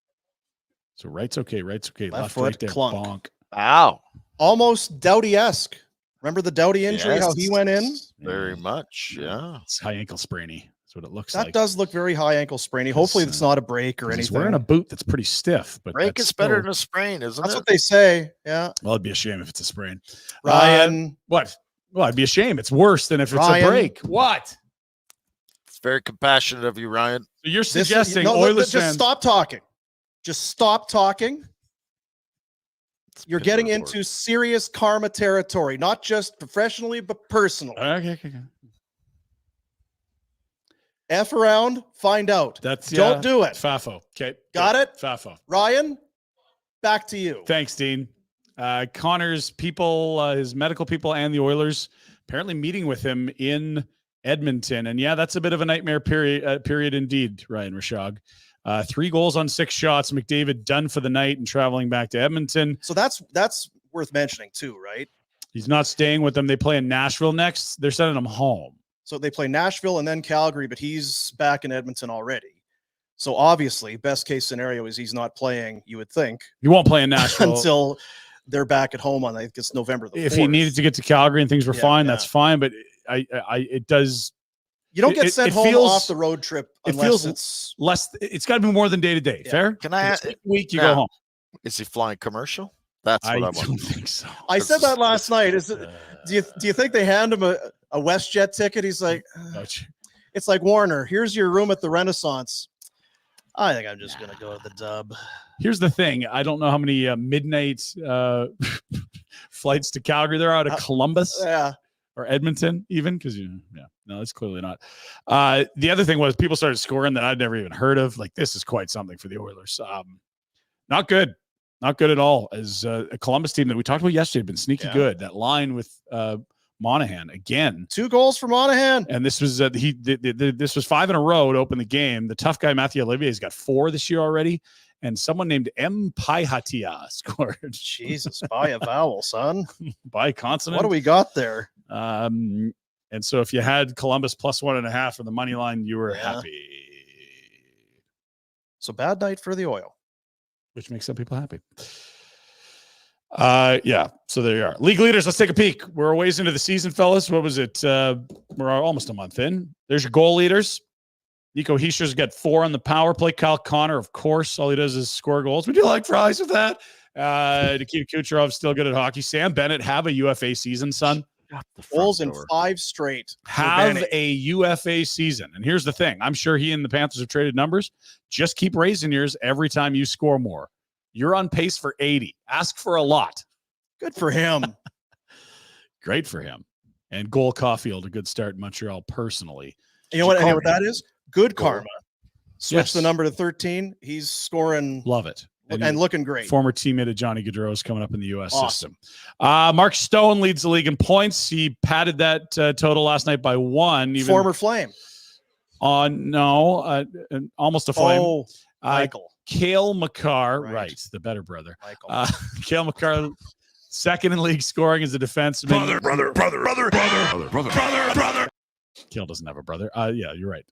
So right's okay. Left foot, right there. clunk. Bonk. Ow. Almost Doughty-esque. Remember the Doughty injury, how he went in? Very much, yeah. It's high ankle sprainy. That's what it looks That like. does look very high ankle sprainy. Hopefully it's not a break or anything. He's wearing a boot that's pretty stiff. But Break that's is better still... than a sprain, isn't That's it? what they say, yeah. Well, it'd be a shame if it's a sprain. Ryan. What? Well, it'd be a shame. It's worse than if it's a break. What? It's very compassionate of you, Ryan. So you're suggesting Oilers fans... Just stop talking. Just stop talking. You're getting into serious karma territory, not just professionally, but personally. Okay. F around, find out. Don't do it. Fafo. Okay. Got it? Fafo. Ryan, back to you. Thanks, Dean. Connor's people, his medical people and the Oilers apparently meeting with him in Edmonton. And yeah, that's a bit of a nightmare period indeed, Ryan Rashog. 3 goals on 6 shots. McDavid done for the night and traveling back to Edmonton. So that's worth mentioning too, right? He's not staying with them. They play in Nashville next. They're sending him home. So they play Nashville and then Calgary, but he's back in Edmonton already. So obviously, best case scenario is he's not playing, you would think. He won't play in Nashville until they're back at home on, I think it's November the 4th. If he needed to get to Calgary and things were fine, that's fine. But it does... You don't get sent home off the road trip unless it's less. It's got to be more than day to day. Fair? Can I ask? Week you go home. Is he flying commercial? That's what I don't think so. I said that last night. Is it? Do you think they hand him a WestJet ticket? He's like, it's like, Warner, here's your room at the Renaissance. I think I'm just gonna go with the dub. Here's the thing. I don't know how many midnight flights to Calgary there are out of Columbus. Yeah. Or Edmonton, even, because no, it's clearly not. The other thing was people started scoring that I'd never even heard of. Like, this is quite something for the Oilers. Not good at all. As a Columbus team that we talked about yesterday, had been sneaky good. That line with Monahan again. 2 goals for Monahan, and this was this was 5 in a row to open the game. The tough guy Matthew Olivier's got 4 this year already. And someone named M. Paihatia scored. Jesus, by a vowel, son. By consonant. What do we got there? And so if you had Columbus plus 1.5 for the money line, you were happy. So bad night for the Oil. Which makes some people happy. So there you are. League leaders, let's take a peek. We're a ways into the season, fellas. What was it? We're almost a month in. There's your goal leaders. Nico Heischer's got 4 on the power play. Kyle Connor, of course, all he does is score goals. Would you like fries with that? Nikita Kucherov, still good at hockey. Sam Bennett, have a UFA season, son. Goals in 5 straight. Have a UFA season. And here's the thing. I'm sure he and the Panthers have traded numbers. Just keep raising yours every time you score more. You're on pace for 80. Ask for a lot. Good for him. Great for him. And Cole Caulfield, a good start in Montreal personally. You know what that is? Good karma. Switch the number to 13. He's scoring. Love it. And looking great. Former teammate of Johnny Gaudreau is coming up in the U.S. system. Mark Stone leads the league in points. He padded that total last night by 1. Former Flame. No, almost a Flame. Oh, Michael. Cale Makar, right, the better brother. Michael. Cale Makar, second in league scoring as a defenseman. Brother. Cale doesn't have a brother. Yeah, you're right.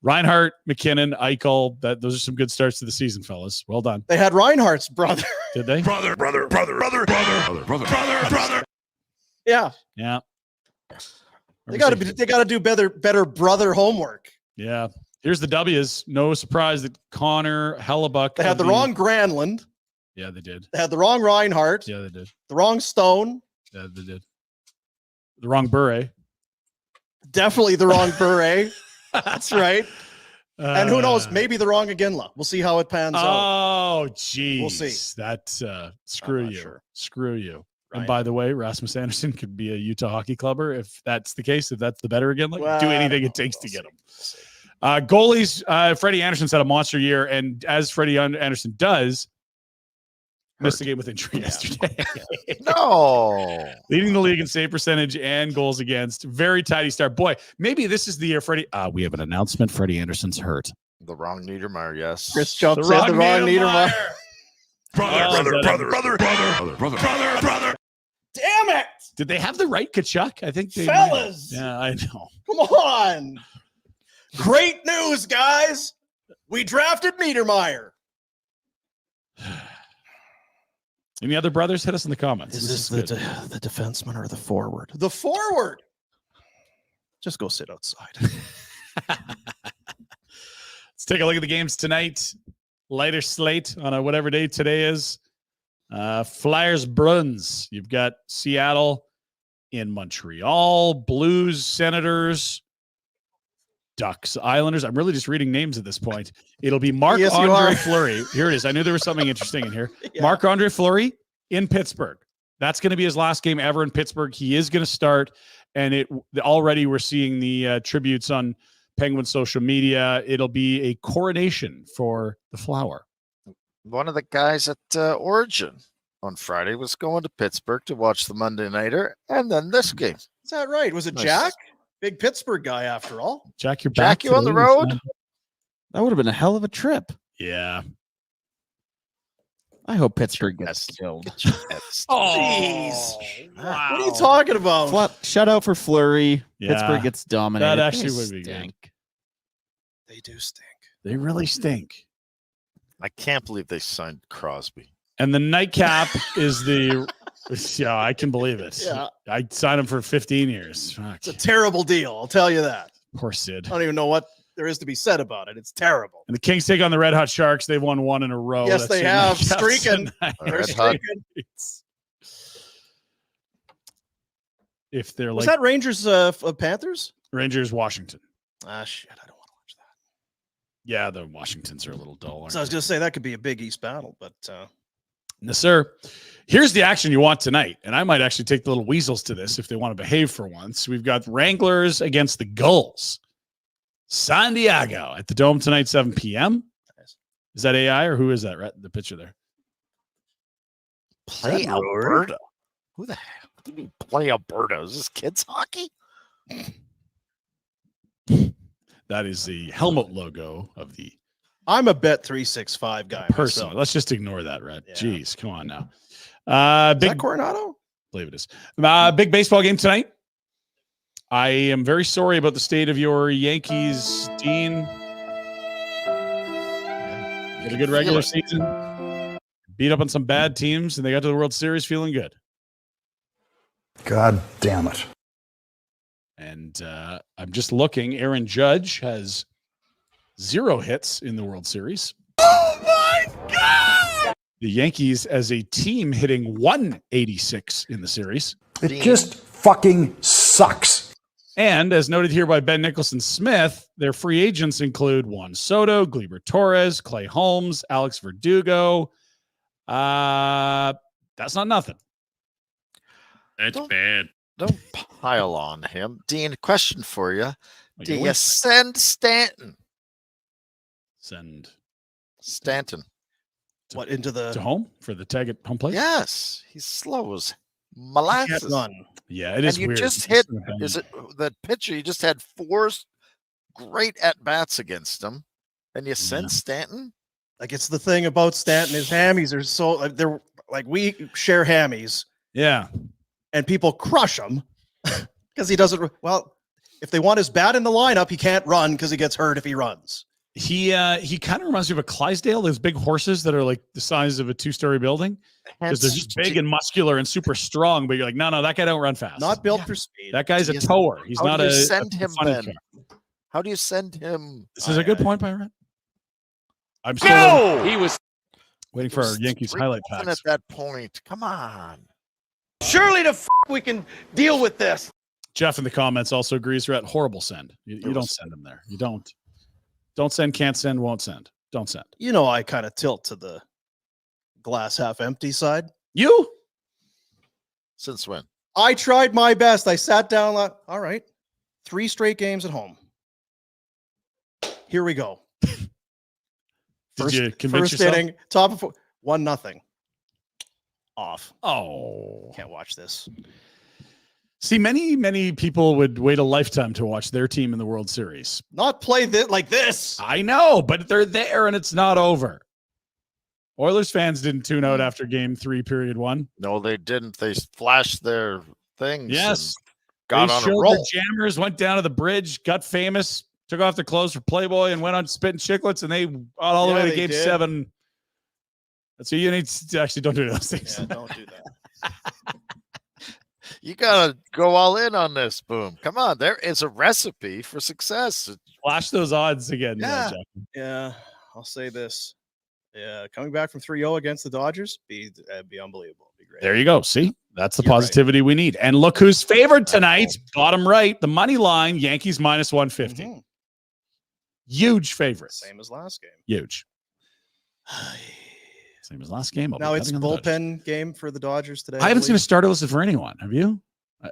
Reinhart, McKinnon, Eichel. Those are some good starts to the season, fellas. Well done. They had Reinhardt's brother. Did they? Brother. Yeah. Yeah. They got to do better brother homework. Yeah. Here's the W's. No surprise that Connor Hellebuck. They had the wrong Granlund. Yeah, they did. They had the wrong Reinhardt. Yeah, they did. The wrong Stone. Yeah, they did. The wrong Bure. Definitely the wrong Bure. That's right. And who knows? Uh, Maybe the wrong Iginla. We'll see how it pans out. Oh, geez. We'll see. That's screw you. Sure. Screw you. Right. And by the way, Rasmus Andersson could be a Utah hockey clubber if that's the case. If that's the better again, do anything it takes to get him. Goalies. Freddie Anderson's had a monster year, and as Freddie Anderson does, missed the game with injury yesterday. No. Leading the league in save percentage and goals against. Very tidy start. Boy, maybe this is the year Freddie. We have an announcement. Freddie Anderson's hurt. The wrong Niedermeyer, yes. Chris Chubb said the wrong Niedermeyer. Brother. Damn it! Did they have the right Kachuk? I think they Fellas! might. Yeah, I know. Come on. Great news, guys. We drafted Niedermeyer. Any other brothers? Hit us in the comments. Is this the defenseman or the forward? The forward. Just go sit outside. Let's take a look at the games tonight. Lighter slate on a whatever day today is. Flyers Bruins. You've got Seattle in Montreal. Blues, Senators, Ducks, Islanders. I'm really just reading names at this point. It'll be Marc-Andre Fleury. Here it is. I knew there was something interesting in here. Yeah. Marc-Andre Fleury in Pittsburgh. That's going to be his last game ever in Pittsburgh. He is going to start, and already we're seeing the tributes on Penguin social media. It'll be a coronation for the Flower. One of the guys at Origin on Friday was going to Pittsburgh to watch the Monday Nighter, and then this game. Is that right? Was it Nice. Jack? Big Pittsburgh guy, after all. Jack, you're back. Jack, you on the road? That would have been a hell of a trip. Yeah. I hope Pittsburgh gets killed. Oh, jeez. wow. What are you talking about? Shout out for Fleury. Yeah. Pittsburgh gets dominated. That actually would be good. They do stink. They really stink. I can't believe they signed Crosby. And the nightcap is the... Yeah, I can believe it. Yeah. I signed him for 15 years. Fuck. It's a terrible deal. I'll tell you that. Poor Sid. I don't even know what there is to be said about it. It's terrible. And the Kings take on the Red Hot Sharks. They've won one in a row. Yes, That's they your have. nightcap Streaking. tonight. They're Red Hot. streaking. If they're Was like that Rangers Panthers? Rangers, Washington. Ah, shit. I don't want to watch that. Yeah, the Washingtons are a little dull. aren't So I was they? going to say that could be a Big East battle, but No, sir. Here's the action you want tonight. And I might actually take the little weasels to this if they want to behave for once. We've got Wranglers against the Gulls. San Diego at the Dome tonight, 7 p.m. Is that AI or who is that? Right, the picture there. Play Alberta. Who the hell? What do you mean play Alberta? Is this kids hockey? That is the helmet logo of the I'm a Bet365 guy. person. myself. Let's just ignore that, Rhett. Yeah. Jeez, come on now. Is Big that Coronado? believe it is. Big baseball game tonight. I am very sorry about the state of your Yankees, Dean. Had a good regular season. Beat up on some bad teams, and they got to the World Series feeling good. God damn it. And I'm just looking. Aaron Judge has 0 hits in the World Series. Oh my God! The Yankees as a team hitting 186 in the series. It just fucking sucks. And as noted here by Ben Nicholson Smith, their free agents include Juan Soto, Gleyber Torres, Clay Holmes, Alex Verdugo. That's not nothing. That's bad. Don't pile on him. Dean, question for you. Do you you win. send Stanton? Send Stanton. What, into the to home for the tag at home plate? Yes. He's slow as can't molasses. run? Yeah, it is And you weird. just It's hit, so bad. is it that pitcher? You just had 4 great at-bats against him, and you send Yeah. Stanton? Like, it's the thing about Stanton. His hammies are so like they're like we share hammies, Yeah. and people crush him because he doesn't. Well, If they want his bat in the lineup, he can't run because he gets hurt if he runs. He kind of reminds me of a Clydesdale. Those big horses that are like the size of a 2-story building. Because they're just big and muscular and super strong, but you're like, no, that guy don't run fast. Not built for speed. That guy's a tower. He's not a send him funny then. car. How do you send him? This is a good point by Rhett. I'm still He was waiting for our Yankees highlight packs. At that point, come on. surely we can deal with this. Jeff in the comments also agrees, Rhett. Horrible send. You don't send him there. You don't. Don't send, can't send, won't send. Don't send. You know, I kind of tilt to the glass half empty side. You? Since when? I tried my best. I sat down. All right. 3 straight games at home. Here we go. Did you convince first yourself? inning, top of 1-0. Off. Oh. Can't watch this. See, many people would wait a lifetime to watch their team in the World Series. Not play like this. I know, but they're there and it's not over. Oilers fans didn't tune out after game 3, period 1. No, they didn't. They flashed their things. Yes. Got they on a showed roll. their jammers, went down to the bridge, got famous, took off their clothes for Playboy and went on spitting chiclets, and they got all the way to game 7. So you need to actually don't do those things. Yeah, don't do that. You got to go all in on this. Boom. Come on. There is a recipe for success. Flash those odds again. Yeah. Jack. Yeah, I'll say this. Yeah, coming back from 3-0 against the Dodgers, be unbelievable. Be great. There you go. See, that's the You're positivity we need. And look who's favored tonight. Bottom right, the money line, Yankees minus 150. Mhm. Huge favorites. Same as last game. Huge. Same as last game. Now it's bullpen game for the Dodgers today. I haven't seen a believe. starter listed for anyone. Have you?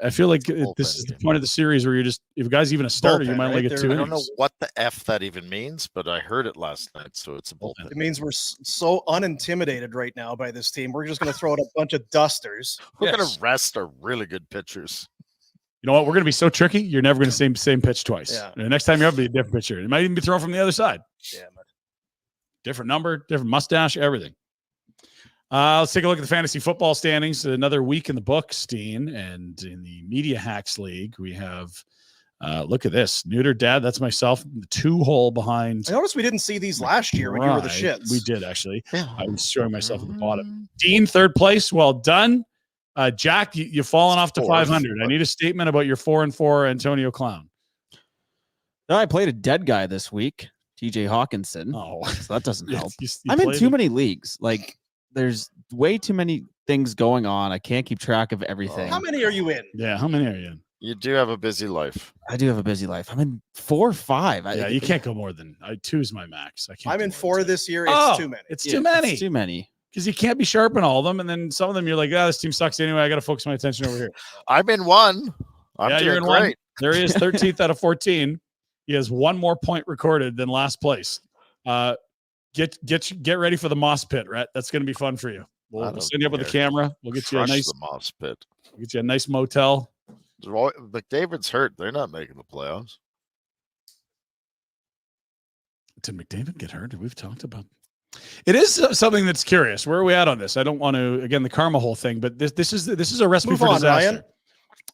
I feel like this is the point of the series where you're just, if a guy's even a starter, you Bullpen, might only right? get They're- 2 I don't know innings. what the F that even means, but I heard it last night. So it's a bullpen. It means we're so unintimidated right now by this team. We're just going to throw out a bunch of dusters. We're going Yes. to rest our really good pitchers. You know what? We're going to be so tricky. You're never going to same pitch twice. Yeah. And the next time you're up, be a different pitcher. It might even be thrown from the other side. Damn it. Different number, different mustache, everything. Let's take a look at the fantasy football standings. Another week in the books, Dean. And in the Media Hacks League, we have, look at this. Neuter Dad, that's myself, the 2-hole behind. I noticed we didn't see these last year when you were the Right. shits. We did, actually. Yeah. I was showing myself at the bottom. Dean, 3rd place. Well done. Jack, you've fallen off to 4th. 500. I need a statement about your 4-4 Antonio Clown. No, I played a dead guy this week, TJ Hawkinson. Oh, So that doesn't help. You I'm in played too it? many leagues. Like, there's way too many things going on. I can't keep track of everything. How many are you in? Yeah, how many are you in? You do have a busy life. I do have a busy life. I'm in 4 or 5. Yeah, you can't go more than 2 is my max. I can't. I'm do in more than 4 2. this year. It's Oh, too many. It's Yeah, too many. It's too many. Because you can't be sharp in all of them, and then some of them you're like, this team sucks anyway. I got to focus my attention over here. I'm in 1. I'm Yeah, doing you're in great. 1. There he is, 13th out of 14. He has 1 more point recorded than last place. Get ready for the moss pit, Rhett. That's going to be fun for you. I We'll don't send you up with a care. camera. We'll get you a Crush nice, the moss pit. motel. McDavid's hurt. They're not making the playoffs. Did McDavid get hurt? We've talked about. It is something that's curious. Where are we at on this? I don't want to again the karma whole thing, but this is a recipe Move for on, disaster. Ryan.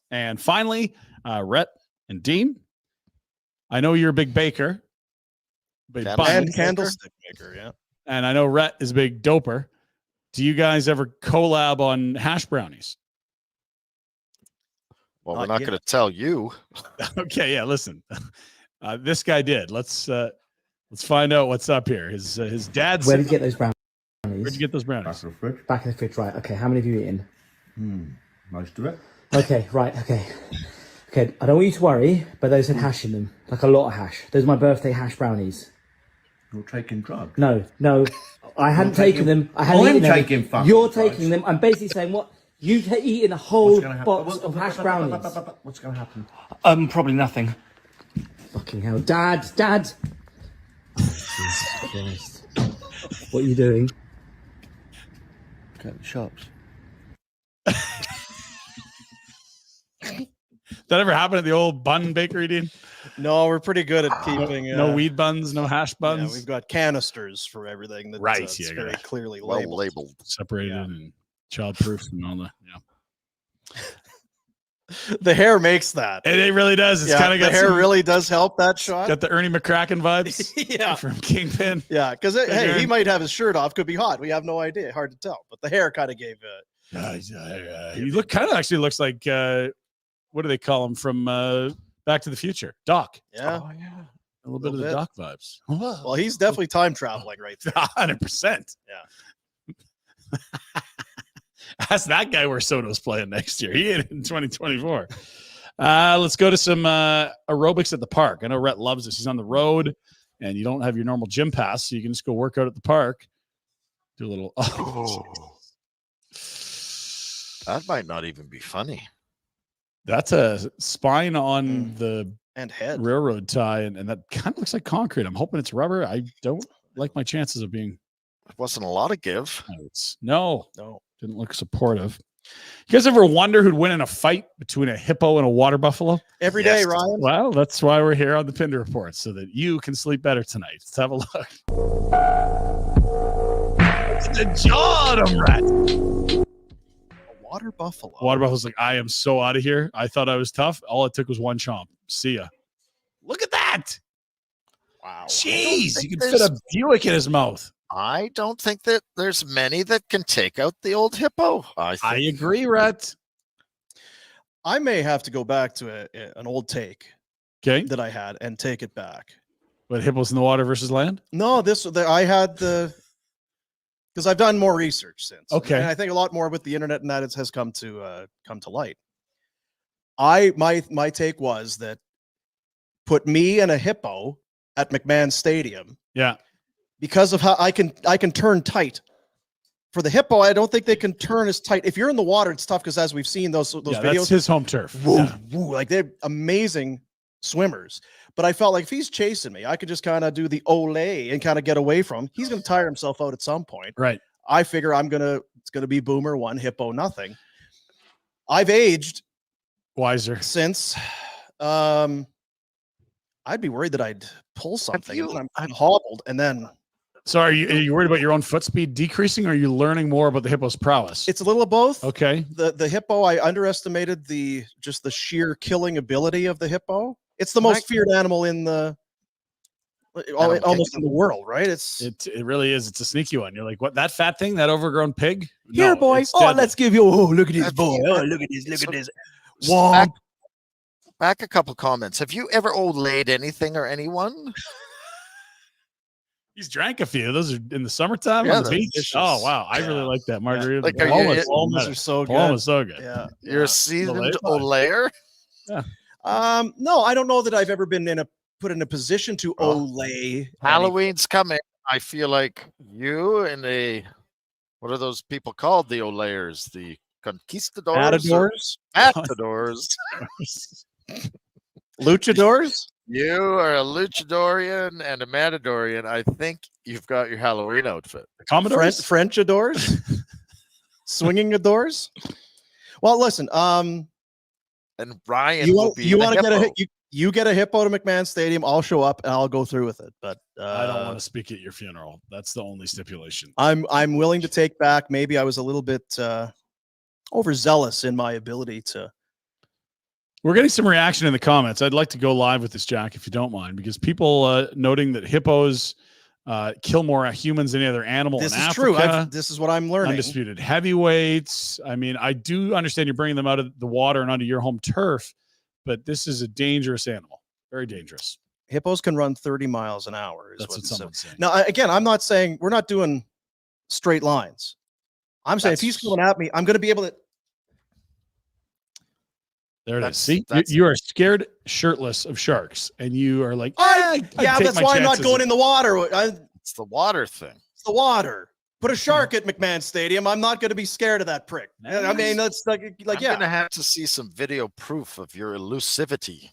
And finally, Rhett and Dean. I know you're a big baker, big Candlestick bun, And candlestick maker, yeah. and I know Rhett is a big doper. Do you guys ever collab on hash brownies? Well, Not we're not yet. going to tell you. Okay, yeah. Listen, this guy did. Let's find out what's up here. His dad's. Where did you get those brownies? Where'd you get those brownies? Back in the fridge, right. Okay, how many have you eaten? Most of it. Okay, right, okay. Okay, I don't want you to worry, but those had hash in them. Like a lot of hash. Those are my birthday hash brownies. You're taking drugs. No, I hadn't taken them. I hadn't I'm eaten them. taking fucking You're drugs. taking them. I'm basically saying what? You've eaten a whole box of hash brownies. What's going to happen? Probably nothing. Fucking hell. Dad! Jesus Christ. What are you doing? Go to the shops. That ever happened at the old bun bakery, Dean? No, we're pretty good at keeping No weed buns, no hash Yeah, buns. we've got canisters for everything that's Right, it's yeah, very yeah. clearly Well labeled. labeled. Separated Yeah. and childproof and all that. Yeah. The hair makes that. It really does. It's kind of the got hair really does help that shot. got the Ernie McCracken vibes. Yeah, from Kingpin. Yeah, because hey, he might have his shirt off. Could be hot. We have no idea. Hard to tell. But the hair kind of gave it. He actually looks like what do they call him from Back to the Future? Doc. Yeah. Oh, yeah. A little bit of the Doc vibes. Well, he's definitely time traveling right there. 100%. Yeah. Ask that guy where Soto's playing next year. He ain't in 2024. Let's go to some aerobics at the park. I know Rhett loves this. He's on the road, and you don't have your normal gym pass, so you can just go work out at the park. Do a little. That might not even be funny. That's a spine on the and head railroad tie, and that kind of looks like concrete. I'm hoping it's rubber. I don't like my chances of being. It wasn't a lot of give. No, didn't look supportive. You guys ever wonder who'd win in a fight between a hippo and a water buffalo? Every day, Ryan. Well, that's why we're here on the Pinder Report, so that you can sleep better tonight. Let's have a look. The jaw on him, Rhett. Water buffalo. Water buffalo's like, I am so out of here. I thought I was tough. All it took was one chomp. See ya. Look at that. Wow. Jeez, you can fit a Buick in his mouth. I don't think that there's many that can take out the old hippo. I agree, Rhett. I may have to go back to an old take that I had and take it back. What, hippos in the water versus land? No, I had the because I've done more research since. Okay, and I think a lot more with the internet and that it has come to light. My take was that put me and a hippo at McMahon Stadium. Yeah. Because of how I can turn tight. For the hippo, I don't think they can turn as tight. If you're in the water, it's tough because as we've seen those videos, that's his home turf. Woo, woo, like they're amazing swimmers. But I felt like if he's chasing me, I could just kind of do the ole and kind of get away from him. He's going to tire himself out at some point. Right. I figure it's going to be Boomer 1, hippo nothing. I've aged wiser since. I'd be worried that I'd pull something. And I'm hobbled, and then. So are you worried about your own foot speed decreasing, or are you learning more about the hippo's prowess? It's a little of both. Okay. The hippo, I underestimated the sheer killing ability of the hippo. It's the most feared animal in almost in the world, right? It really is. It's a sneaky one. You're like, what, that fat thing, that overgrown pig? Here, No, boy. it's Oh, deadly. let's give you. Oh, look at this boy. Oh, look at this. Look at this. Womp. Back a couple comments. Have you ever old-laid anything or anyone? He's drank a few. Those are in the summertime Yeah, on the they're beach. delicious. Oh wow, I really like that margarita. Like, Palmas are so good. Palma's so good. Yeah, You're a seasoned old-layer? Yeah. No, I don't know that I've ever been put in a position to olay. Halloween's coming. I feel like you and what are those people called? The olayers, the conquistadors, matadors, luchadors. You are a luchadorian and a matadorian. I think you've got your Halloween outfit. The Commodores, French adores, swinging adores. Well, listen. And Ryan, you want to get a hippo to McMahon Stadium. I'll show up and I'll go through with it. But I don't want to speak at your funeral. That's the only stipulation. I'm willing to take back. Maybe I was a little bit overzealous in my ability to. We're getting some reaction in the comments. I'd like to go live with this, Jack, if you don't mind, because people noting that hippos kill more humans than any other animal this in is Africa. True. This is what I'm learning. Undisputed heavyweights. I mean, I do understand you're bringing them out of the water and onto your home turf, but this is a dangerous animal. Very dangerous. Hippos can run 30 miles an hour. That's what someone's saying. Now, again, I'm not saying we're not doing straight lines. I'm saying if he's coming at me, I'm going to be able to. There it is. See, you are scared shirtless of sharks, and you are like, yeah, that's why I'm not going in the water. It's the water thing. It's the water. Put a shark at McMahon Stadium. I'm not going to be scared of that prick. Nice. I mean, that's like I'm yeah. going to have to see some video proof of your elusivity.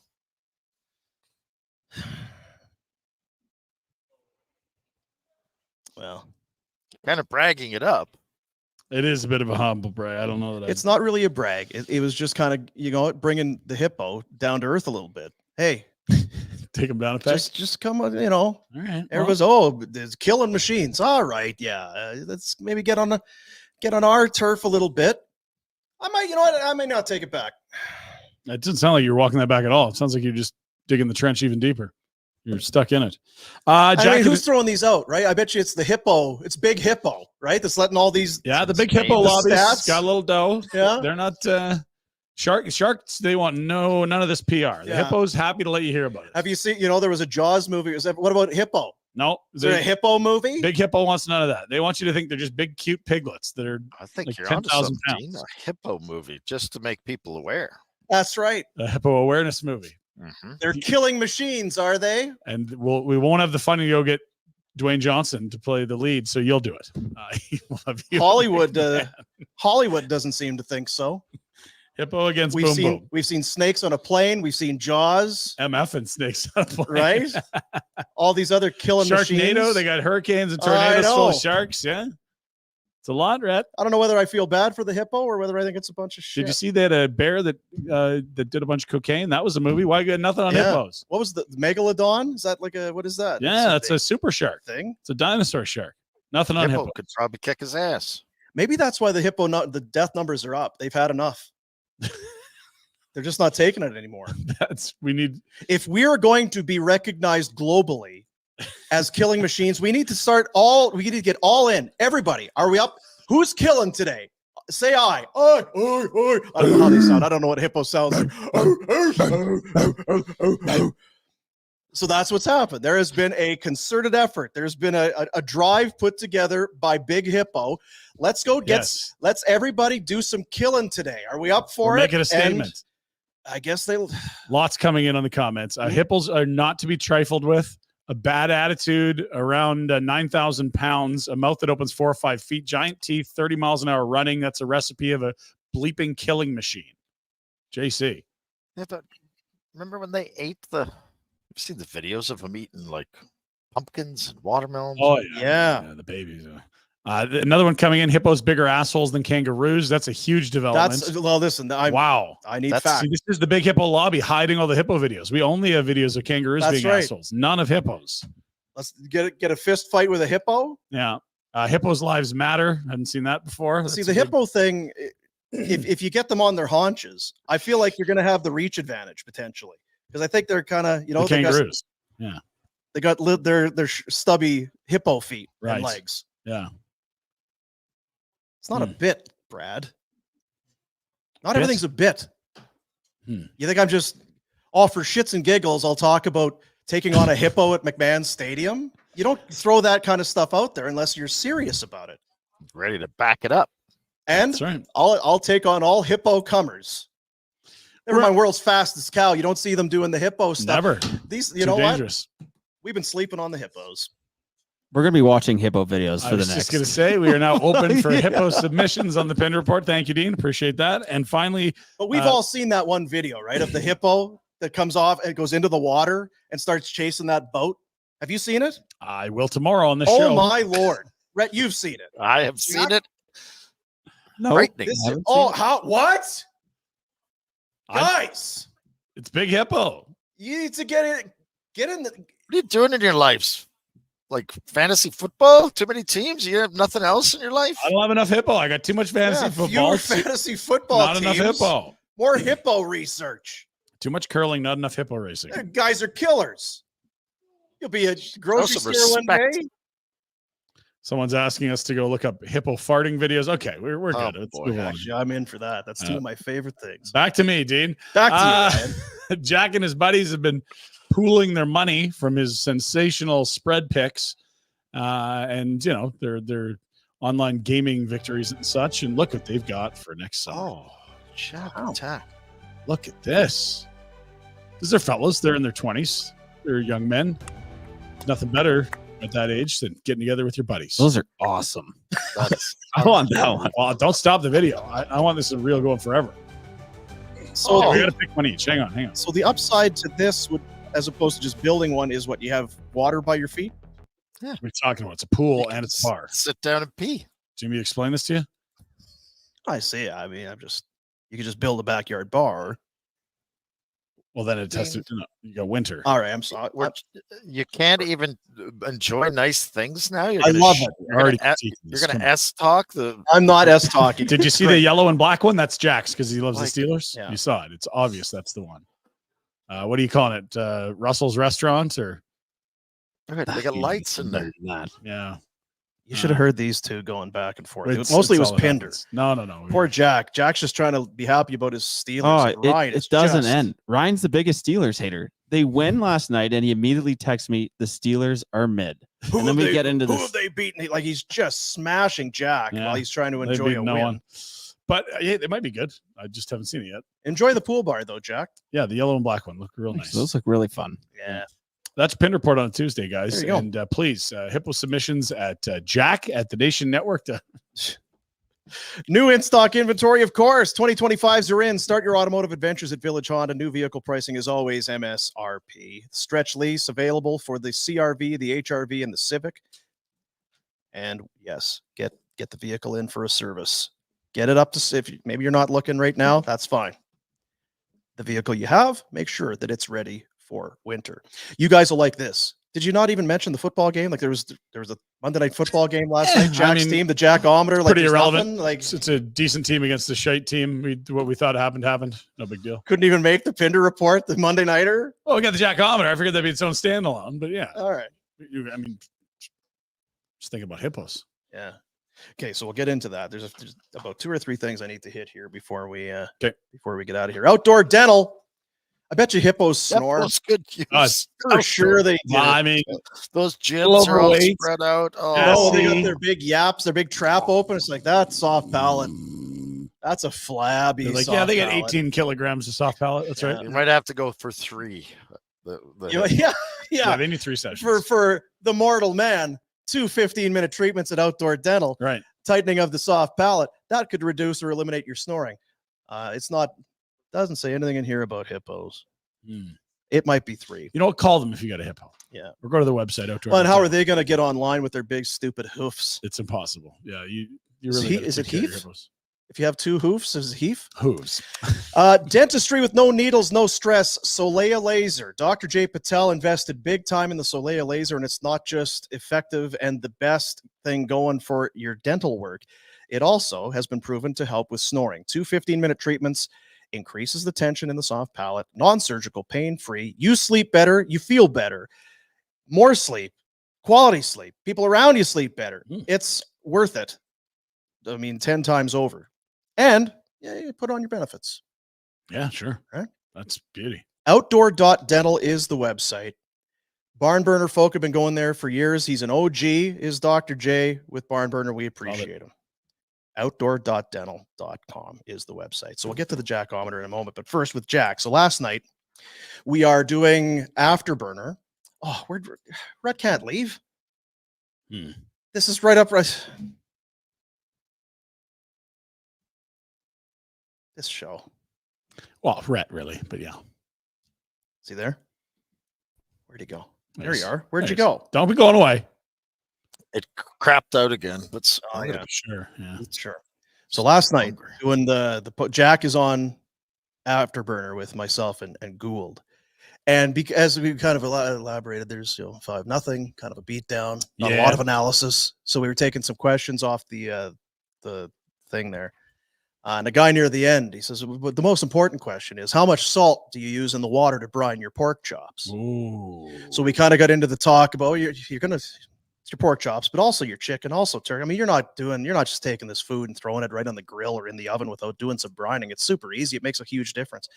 Well, kind of bragging it up. It is a bit of a humble brag. I don't know that. It's not really a brag. It was just kind of, bringing the hippo down to earth a little bit. Hey, take him down a peg. Just come on, All right. Everyone's there's killing machines. All right, yeah. Let's maybe get on our turf a little bit. I might, I may not take it back. It doesn't sound like you're walking that back at all. It sounds like you're just digging the trench even deeper. You're stuck in it. Jack, who's throwing these out, right? I bet you it's the hippo. It's Big Hippo, right? That's letting all these. Yeah, the Big Hippo lobbies got a little dough. Yeah, they're not sharks. They want none of this PR. The hippo's happy to let you hear about it. Have you seen? There was a Jaws movie. What about Hippo? No, is there a hippo movie? Big Hippo wants none of that. They want you to think they're just big, cute piglets that are. I think like you're 10,000 onto something, pounds. a hippo movie just to make people aware. That's right. The hippo awareness movie. Mm-hmm. They're killing machines, are they? And we won't have the fun to go get Dwayne Johnson to play the lead, so you'll do it. Hollywood doesn't seem to think so. Hippo against we've Boom seen, Boom. We've seen snakes on a plane. We've seen Jaws. MF and snakes on a plane. Right? All these other killing machines. Sharknado. They got hurricanes and tornadoes full of sharks. Yeah. It's a lot, Rhett. I don't know whether I feel bad for the hippo or whether I think it's a bunch of shit. Did you see that a bear that did a bunch of cocaine? That was a movie. Why get nothing on hippos? What was the Megalodon? Is that what is that? Yeah, that's a super shark thing. It's a dinosaur shark. Nothing on hippo. Could probably kick his ass. Maybe that's why the death numbers are up. They've had enough. They're just not taking it anymore. If we are going to be recognized globally as killing machines, we need to get all in. Everybody, are we up? Who's killing today? Say I. I don't know how they sound. I don't know what hippo sounds like. So that's what's happened. There has been a concerted effort. There's been a drive put together by Big Hippo. Let's go let's everybody do some killing today. Are we up for it? Making a statement. And I guess lots coming in on the comments. Hippos are not to be trifled with. A bad attitude, around 9,000 pounds, a mouth that opens 4 or 5 feet, giant teeth, 30 miles an hour running. That's a recipe of a bleeping killing machine. JC. Yeah, but remember when they ate you've seen the videos of them eating like pumpkins and watermelons? Oh, yeah. The babies. Another one coming in, hippos bigger assholes than kangaroos. That's a huge development. Listen, I need facts. This is the Big Hippo lobby hiding all the hippo videos. We only have videos of kangaroos being assholes. None of hippos. Let's get a fist fight with a hippo. Yeah. Hippos' lives matter. Haven't seen that before. See, the hippo thing, if you get them on their haunches, I feel like you're going to have the reach advantage potentially. Because I think they're kind of, the kangaroos. They got their stubby hippo feet and legs. Yeah. It's not a bit, Brad. Not everything's a bit. You think I'm just, for shits and giggles, I'll talk about taking on a hippo at McMahon Stadium? You don't throw that kind of stuff out there unless you're serious about it. Ready to back it up. And that's right. I'll take on all hippo comers. Never mind world's fastest cow. You don't see them doing the hippo stuff. Never. These, Too dangerous. We've been sleeping on the hippos. We're going to be watching hippo videos for the next. I was just going to say, we are now open for hippo submissions on the Pinder Report. Thank you, Dean. Appreciate that. And finally. But we've all seen that one video, right? Of the hippo that comes off and goes into the water and starts chasing that boat. Have you seen it? I will tomorrow on the show. Oh, my Lord. Rhett, you've seen it. I have seen it. No. What? Guys. It's Big Hippo. You need to get in. What are you doing in your lives? Like fantasy football? Too many teams? You have nothing else in your life? I don't have enough hippo. I got too much fantasy football. Fewer fantasy football Not teams. enough hippo. More hippo research. Too much curling, not enough hippo racing. Guys are killers. You'll be at grocery store one day. Someone's asking us to go look up hippo farting videos. Okay, we're good. Let's move on. Actually, I'm in for that. That's two of my favorite things. Back to me, Dean. Back to you, man. Jack and his buddies have been pooling their money from his sensational spread picks, and their online gaming victories and such. And look what they've got for next summer. Oh, Jack attack! Look at this. These are fellows. They're in their 20s. They're young men. Nothing better at that age than getting together with your buddies. Those are awesome. I want that one. Well, don't stop the video. I want this reel going forever. So we got to pick one each. Hang on. So the upside to this would, as opposed to just building one, is what you have water by your feet. Yeah, we're talking about. It's a pool and it's a bar. Sit down and pee. Jimmy, explain this to you. I see. I mean, you could just build a backyard bar. Well, then it has to. No, you got winter. All right, I'm sorry. You can't even enjoy nice things now. You're I gonna love sh- it. You're Already gonna, critiquing you're this. gonna Come on. S talk the. I'm not S talking. Did you see the yellow and black one? That's Jack's because he loves Like, the Steelers. yeah. You saw it. It's obvious that's the one. What are you calling it? Russell's Restaurant or? They got lights in there. Yeah. You should have heard these two going back and forth. It's- Mostly it it's was all that Pinder. happens. No. Poor Jack. Jack's just trying to be happy about his Steelers. Oh, and Ryan it is doesn't just- end. Ryan's the biggest Steelers hater. They win last night, and he immediately texts me, "The Steelers are mid." Who And then have we they- get into who this. have they beaten? Like he's just smashing Jack Yeah. while he's trying to They enjoy beat a no win. one. But yeah, it might be good. I just haven't seen it yet. Enjoy the pool bar though, Jack. Yeah, the yellow and black one look real nice. Those look really fun. Yeah. That's Pin Report on Tuesday, guys. There you go. And please, Hippo submissions at Jack at the Nation Network. New in-stock inventory, of course. 2025s are in. Start your automotive adventures at Village Honda. New vehicle pricing is always MSRP. Stretch lease available for the CRV, the HRV, and the Civic. And yes, get the vehicle in for a service. Get it up to, if maybe you're not looking right now, that's fine. The vehicle you have, make sure that it's ready for winter. You guys will like this. Did you not even mention the football game? Like there was a Monday night football game last night. Jack's team, the Jackometer, like pretty there's irrelevant. nothing, like It's a decent team against a shite team. What we thought happened. No big deal. couldn't even make the Pinder report, the Monday nighter. Oh, we got the Jackometer. I figured that'd be its own standalone. But yeah, All right. I mean, just think about hippos. Yeah. Okay, so we'll get into that. There's about 2 or 3 things I need to hit here before we get out of here. Outdoor dental. I bet you hippos snore. That's good use. For sure they do. I mean, those gyms are all overweight. spread out. Oh, they got see. their big yaps, their big trap open. It's like that's soft palate. That's a flabby. they're like, soft yeah, they got palate. 18 kilograms of soft palate. That's right. You might have to go for 3. Yeah. They need 3 sessions. For the mortal man, 2 15-minute treatments at Outdoor Dental. Right. Tightening of the soft palate that could reduce or eliminate your snoring. Doesn't say anything in here about hippos. It might be 3. You know what? Call them if you got a hippo. Yeah. Or go to the website. Outdoor. Well, and how are they going to get online with their big stupid hoofs? It's impossible. Yeah. You Is really he- gotta is it take care of your Heath? hippos. If you have 2 hoofs, is it Heath? Hooves. Dentistry with no needles, no stress. Solea Laser. Dr. J. Patel invested big time in the Solea Laser, and it's not just effective and the best thing going for your dental work. It also has been proven to help with snoring. 2 15-minute treatments increases the tension in the soft palate, non-surgical, pain-free. You sleep better, you feel better. More sleep, quality sleep. People around you sleep better. It's worth it. I mean, 10 times over. And you put on your benefits. Yeah, sure. Right? That's beauty. Outdoor.dental is the website. Barn Burner folk have been going there for years. He's an OG, is Dr. J with Barn Burner. We appreciate him. Outdoor.dental.com is the website. So we'll get to the Jackometer in a moment. But first with Jack. So last night we are doing Afterburner. Oh, Rhett can't leave. This is right up. This show. Well, Rhett, really, but yeah. Is he there? Where'd he go? There Nice. you are. Where'd you Nice. go? Don't be going away. It crapped out again. But Oh, yeah. Sure. Yeah. Sure. So last night, doing Jack is on Afterburner with myself and Gould. And because we kind of elaborated, there's 5-0, kind of a beatdown, not a lot of analysis. So we were taking some questions off the thing there. And a guy near the end, he says, but the most important question is, how much salt do you use in the water to brine your pork chops? Ooh. So we kind of got into the talk about, you're going to, it's your pork chops, but also your chicken, also turkey. I mean, you're not just taking this food and throwing it right on the grill or in the oven without doing some brining. It's super easy. It makes a huge difference.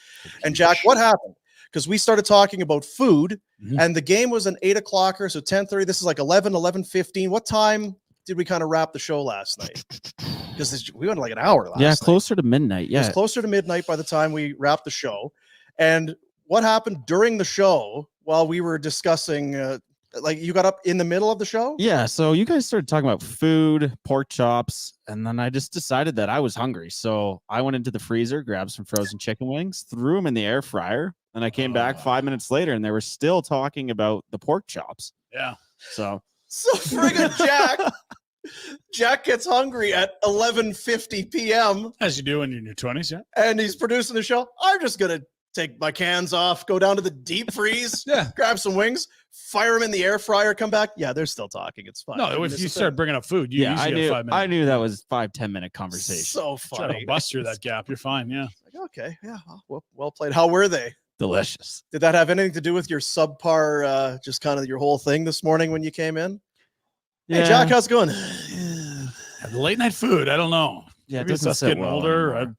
And Jack, what happened? Because we started talking about food and the game was an 8 o'clocker. So 10:30, this is like 11:15. What time did we kind of wrap the show last night? Because we went like an hour last night. Closer to midnight. It was closer to midnight by the time we wrapped the show. And what happened during the show while we were discussing, like you got up in the middle of the show? Yeah, so you guys started talking about food, pork chops, and then I just decided that I was hungry. So I went into the freezer, grabbed some frozen chicken wings, threw them in the air fryer, and I came back 5 minutes later and they were still talking about the pork chops. Yeah. So friggin' Jack gets hungry at 11:50 p.m. As you do when you're in your 20s, yeah. and he's producing the show. I'm just gonna take my cans off, go down to the deep freeze, Yeah. grab some wings, fire them in the air fryer, come back. Yeah, they're still talking. It's fine. No, if you start bringing up food, you Yeah, I usually knew. get 5 minutes. I knew that was 5-10 minute conversation. So Try to funny. bust through that gap. You're fine. Yeah. Like, okay, yeah, well played. How were they? Delicious. Did that have anything to do with your subpar, just kind of your whole thing this morning when you came in? Hey, Jack, how's it going? The late night food. I don't know. Yeah, it Maybe it's doesn't us sit getting well older. anymore.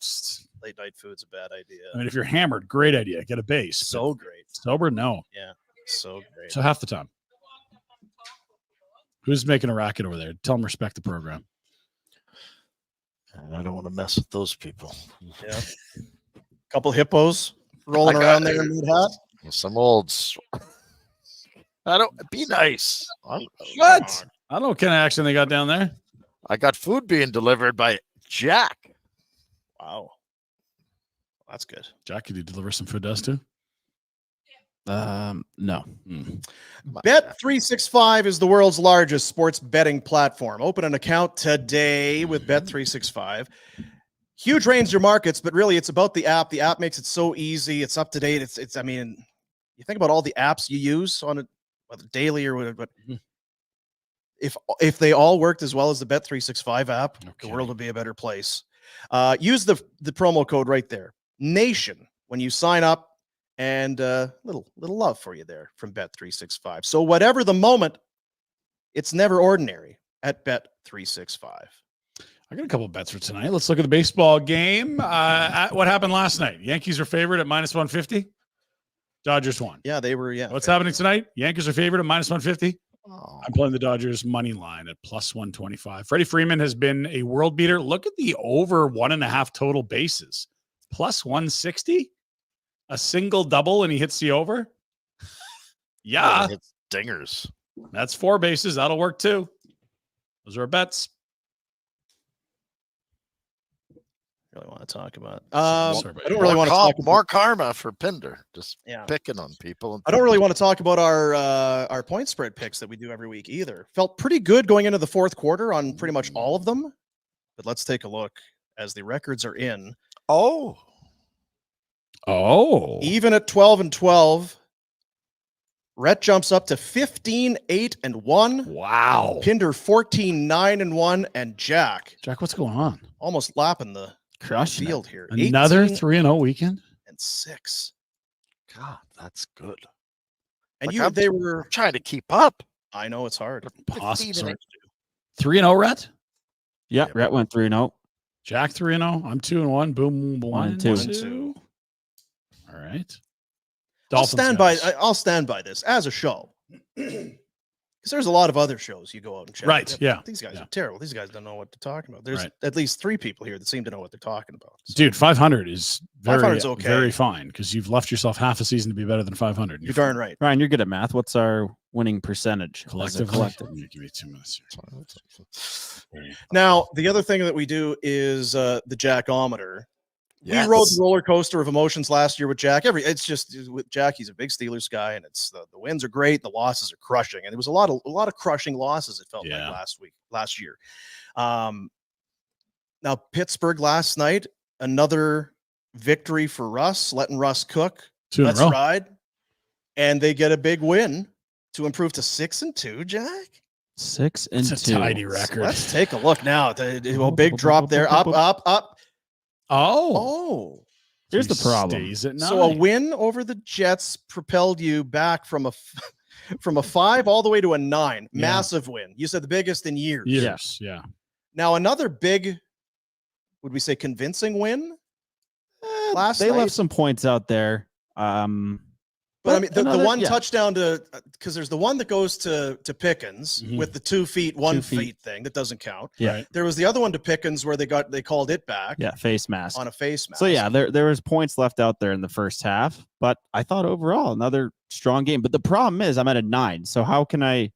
Late night food's a bad idea. I mean, if you're hammered, great idea. Get a base. So great. Sober, no. Yeah, so great. So half the time. Who's making a racket over there? Tell them respect the program. I don't want to mess with those people. Yeah. Couple hippos rolling around there in mid hat. Some olds. I don't be nice. What? I don't know what kind of action they got down there. I got food being delivered by Jack. Wow. That's good. Jack, could you deliver some food to us too? No. Bet365 is the world's largest sports betting platform. Open an account today with Bet365. Huge range of markets, but really it's about the app. The app makes it so easy. It's up to date. It's I mean, you think about all the apps you use on it, whether daily or whatever, but if they all worked as well as the Bet365 app, the world would be a better place. Use the promo code right there, Nation, when you sign up, and little love for you there from Bet365. So whatever the moment, it's never ordinary at Bet365. I got a couple of bets for tonight. Let's look at the baseball game. What happened last night? Yankees are favored at -150. Dodgers won. Yeah, they were. Yeah. What's happening tonight? Yankees are favored at -150. I'm playing the Dodgers money line at +125. Freddie Freeman has been a world beater. Look at the over 1.5 total bases. +160. A single double and he hits the over. Yeah. It's dingers. That's 4 bases. That'll work too. Those are our bets. Really want to talk about. Sorry, I don't really want to talk more karma for Pinder. Just Yeah. picking on people. I don't really want to talk about our point spread picks that we do every week either. Felt pretty good going into the fourth quarter on pretty much all of them. But let's take a look as the records are in. Oh. Even at 12-12, Rhett jumps up to 15-8-1. Wow. Pinder 14-9-1, and Jack, what's going on? almost lapping the Crushing field here. Another 3-0 weekend. 18-6. God, that's good. And Like, they were trying to keep up. I know it's hard. Possible. 3-0, Rhett? Yeah, Rhett went 3-0. Jack 3-0. I'm 2-1. Boom, 1-2. All right. I'll Dolphins stand by this as a show. Because there's a lot of other shows you go out and check. Right, yeah. These guys Yeah. are terrible. These guys don't know what they're talking about. There's Right. at least 3 people here that seem to know what they're talking about. So Dude, 500 is very, 500's okay. very fine because you've left yourself half a season to be better than 500. you're darn right. Ryan, you're good at math. What's our winning percentage? as a Collective. Give me 2 minutes here. Now, the other thing that we do is the Jackometer. Yes. We rode the roller coaster of emotions last year with Jack. It's just with Jack, he's a big Steelers guy, and it's the wins are great, the losses are crushing, and there was a lot of crushing losses. It felt like last year. Now Pittsburgh last night, another victory for Russ, letting Russ cook. 2 in a Let's row. ride, and they get a big win to improve to 6-2. Jack, 6-2. It's a tidy record. let's take a look now. Big drop there, up. Oh. Here's the problem. Stays at 9. So a win over the Jets propelled you back from a 5 all the way to a 9. Yeah. Massive win. You said the biggest in years. Years, yeah. Now another big, would we say convincing win? Last They night? left some points out there. But I mean, the another- one yeah. touchdown to, because there's the one that goes to Pickens with the 2 feet, 1 2 feet. feet thing that doesn't count. Yeah. Right. There was the other one to Pickens where they called it back. Yeah, face mask. On a face mask. So yeah, there was points left out there in the first half, but I thought overall another strong game. But the problem is I'm at a 9. So how can I?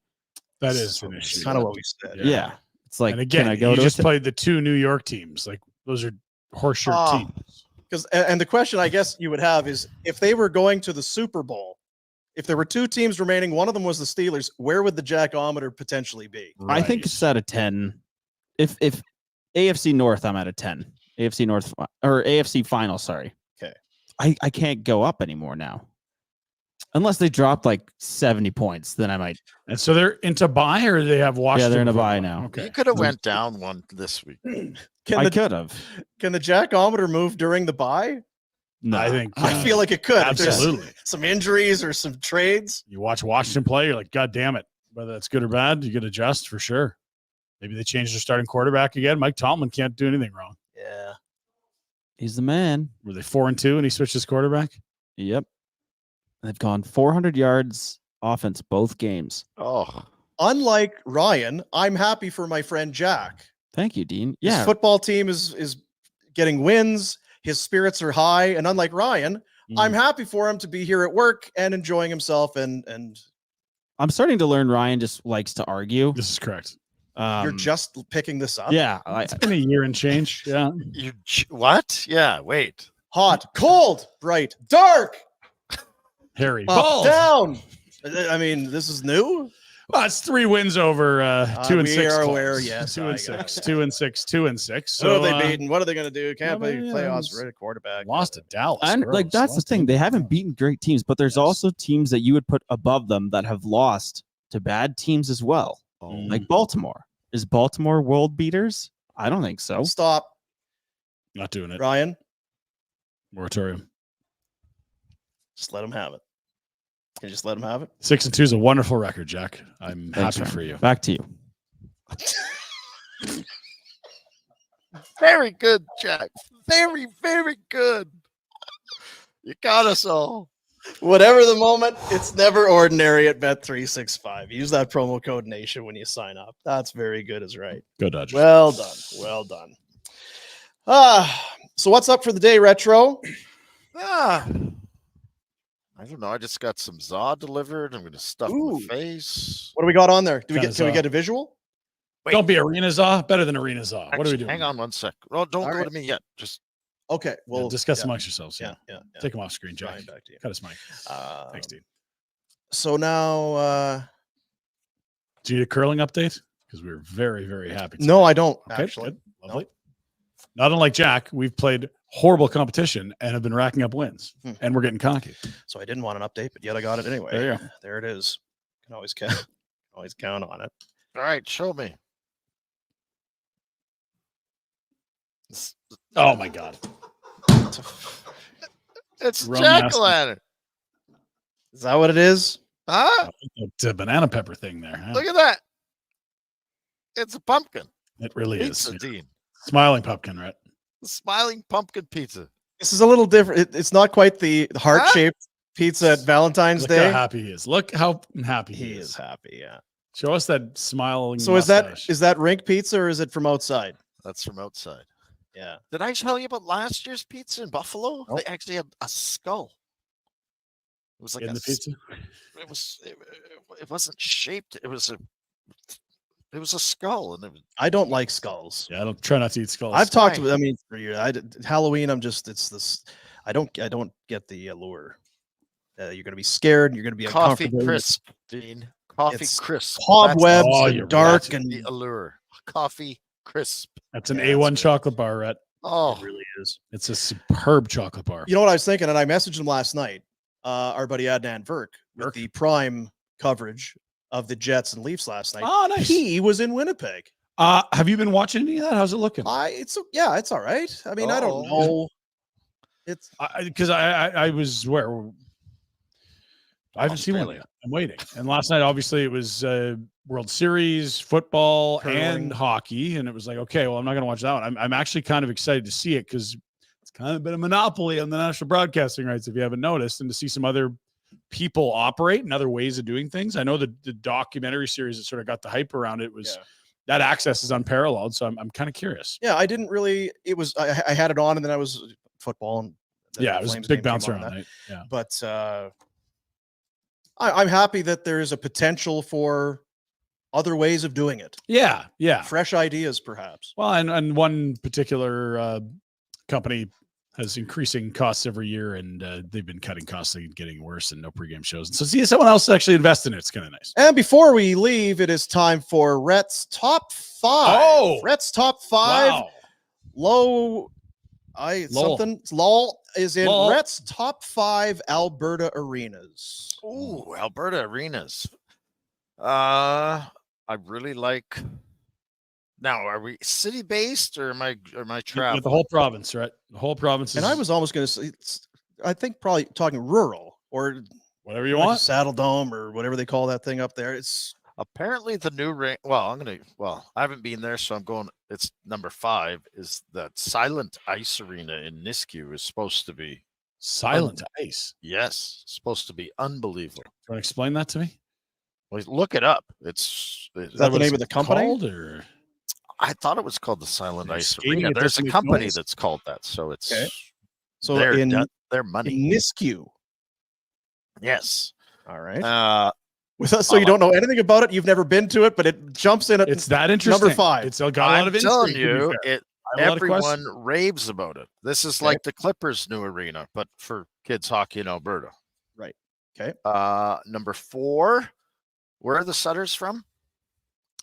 That is an issue. Kind of what we said. Yeah, it's like and again, can I go you to just a played the 2 New York teams. Like those are horseshoe teams. Because and the question I guess you would have is if they were going to the Super Bowl, if there were 2 teams remaining, one of them was the Steelers, where would the Jackometer potentially be? I think it's at a 10. If AFC North, I'm at a 10. AFC North or AFC Final, sorry. Okay. I can't go up anymore now. Unless they drop like 70 points, then I might. And so they're into buy, or they have Washington? Yeah, they're in a for buy now. Okay. You could have went down one this week. I could have. Can the jackometer move during the bye? No, I think I feel like it could. If there's absolutely. some injuries or some trades. You watch Washington play, you're like, God damn it. Whether that's good or bad, you could adjust for sure. Maybe they change their starting quarterback again. Mike Tomlin can't do anything wrong. Yeah. he's the man. Were they 4-2 and he switched his quarterback? Yep. They've gone 400 yards offense both games. Oh, Unlike Ryan, I'm happy for my friend Jack. Thank you, Dean. His Yeah. football team is getting wins. His spirits are high. And unlike Ryan, I'm happy for him to be here at work and enjoying himself. And I'm starting to learn Ryan just likes to argue. This is correct. you're just picking this up. Yeah. It's been a year and change. Yeah. what? Yeah, wait. Hot, cold, bright, dark, Harry. up, Balls. down. I mean, this is new. Well, it's 3 wins over 2 and we 6. are clubs. aware, yes, 2 I and got 6. it. 2 and 6. 2 and 6. So, What have they beaten? What are they going to do? Can't play yeah, playoffs. it's- Right, quarterback. Lost to Dallas. And like Gross. that's the Lost to- thing. They haven't beaten great teams, but there's Yes. also teams that you would put above them that have lost to bad teams as well. Like Baltimore. Is Baltimore world beaters? I don't think so. Stop, Not doing it. Ryan. Moratorium. Just let him have it. Can you just let him have it? 6-2 is a wonderful record, Jack. I'm Thanks, happy Ryan. for you. Back to you. Very good, Jack. Very, very good. You got us all. Whatever the moment, it's never ordinary at Bet365. Use that promo code NATION when you sign up. That's very good, is right. Go Dodgers. Well done. Well done. So what's up for the day, Retro? I don't know. I just got some Zaw delivered. I'm going to stuff my face. What do we got on there? Can we Kinda get a visual? Don't be Arena Zaw. Better than Arena Zaw. What are we Actually, doing? hang on one sec. Well, don't All go right. to me yet. Just Okay. Well, discuss yeah, amongst yourselves. Yeah. Yeah. Take him off screen, Jack. Ryan, back to you. Cut his mic. Thanks, dude. So now, Do you need a curling update? Because we were very, very happy. no, I don't Okay, actually. good. Lovely. Not unlike Jack, we've played horrible competition and have been racking up wins, and we're getting cocky. So I didn't want an update, but yet I got it anyway. There you go. There it is. Can always count. Always count on it. all right. Show me. Oh my God. It's Rum jack-o'-lantern. Is that what it is? Huh? It's a banana pepper thing there. Huh? Look at that. It's a pumpkin It really pizza, is. Dean. Smiling pumpkin, right? The smiling pumpkin pizza. This is a little different. It's not quite the heart-shaped pizza at Valentine's Look Day. how happy he is. Look how happy He he is is. happy, yeah. Show us that smiling. So mustache. is that Rink pizza or is it from outside? That's from outside. Yeah. Did I tell you about last year's pizza in Buffalo? Nope. They actually had a skull. It was like in the pizza? It wasn't shaped. It was a skull, and it was, I don't like skulls. Yeah, I don't try not to eat skulls. I've talked Why? about. I mean, for years, Halloween. It's this. I don't get the allure. You're going to be scared. You're going to be coffee uncomfortable. crisp, Dean. Coffee It's crisp. Cobwebs Oh, and you're dark That's and the allure. Coffee crisp. That's an Yeah, A1 that's chocolate bar, Rhett. Oh, it really is. It's a superb chocolate bar. You know what I was thinking, and I messaged him last night. Our buddy Adnan Verk with the prime coverage of the Jets and Leafs last night. Oh, nice. He was in Winnipeg. Have you been watching any of that? How's it looking? It's all right. I mean, I don't Oh. know. It's Because I was where I haven't seen one Australia. yet. I'm waiting. And last night, obviously, it was World Series, football, Curling. and hockey. And it was like, okay, well, I'm not going to watch that one. I'm actually kind of excited to see it because it's kind of been a monopoly on the national broadcasting rights, if you haven't noticed, and to see some other people operate and other ways of doing things. I know the documentary series that sort of got the hype around it was that access is unparalleled. So I'm kind of curious. yeah. I didn't really. It was. I had it on, and then I was football and Yeah, it was a Flames big game came bounce on around that. night. Yeah. But I'm happy that there's a potential for other ways of doing it. Yeah. Yeah. Fresh ideas, perhaps. Well, and one particular company has increasing costs every year, and they've been cutting costs and getting worse, and no pregame shows. And so see someone else actually invest in it. It's kind of nice. And before we leave, it is time for Rhett's top 5. Oh! Rhett's top 5. Wow. Low. LOL is in Lol. Rhett's top 5 Alberta arenas. Ooh, Alberta arenas. I really like. Now, are we city based or am I traveling? The whole province, right? The whole province is. And I was almost going to say, I think probably talking rural or whatever you like want. a Saddle Dome or whatever they call that thing up there. It's apparently the new ring. Well, I haven't been there, so I'm going. It's number 5 is that Silent Ice Arena in Nisku is supposed to be Silent Ice. Yes, supposed to be unbelievable. Do you want to explain that to me? Well, look it up. Is that the name of the company? Or? I thought it was called the Silent Ice skating, Arena. it There's doesn't a make company noise? that's called that, so it's Okay. So their money. In Nisku. Yes. All right. With us, so you don't know anything about it. You've never been to it, but it jumps in at It's that interesting. number 5. It's got a lot of I'm telling intrigue, to be you, fair. everyone raves about it. This is like the Clippers' new arena, but for kids hockey in Alberta. Right. Okay. Number 4. Where are the Sutters from?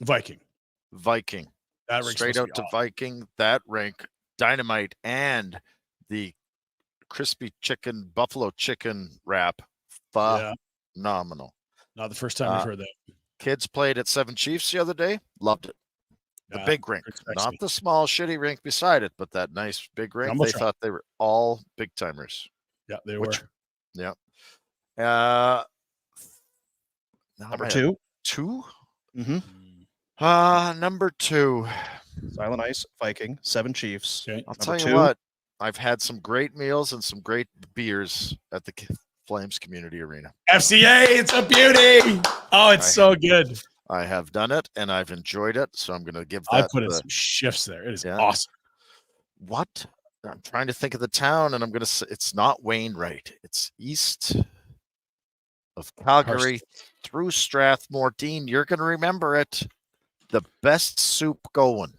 Viking. Straight That rink's out to Viking. That rink, dynamite, and the crispy chicken, buffalo chicken wrap, phenomenal. Not the first time we've heard that. Kids played at Seven Chiefs the other day. Loved it. The big rink, not the small shitty rink beside it, but that nice big rink. They thought they were all big timers. Yeah, they were. Yeah. Number 2. 2. Mm-hmm. Number 2. Silent Ice, Viking, Seven Chiefs. Okay. I'll Number tell you 2. what. I've had some great meals and some great beers at the Flames Community Arena. FCA, it's a beauty. Oh, it's so good. I have done it and I've enjoyed it, so I'm going to give that. I put in some shifts there. It is awesome. What? I'm trying to think of the town, and I'm going to say it's not Wainwright. It's east of Calgary through Strathmore. Dean, you're going to remember it. The best soup going.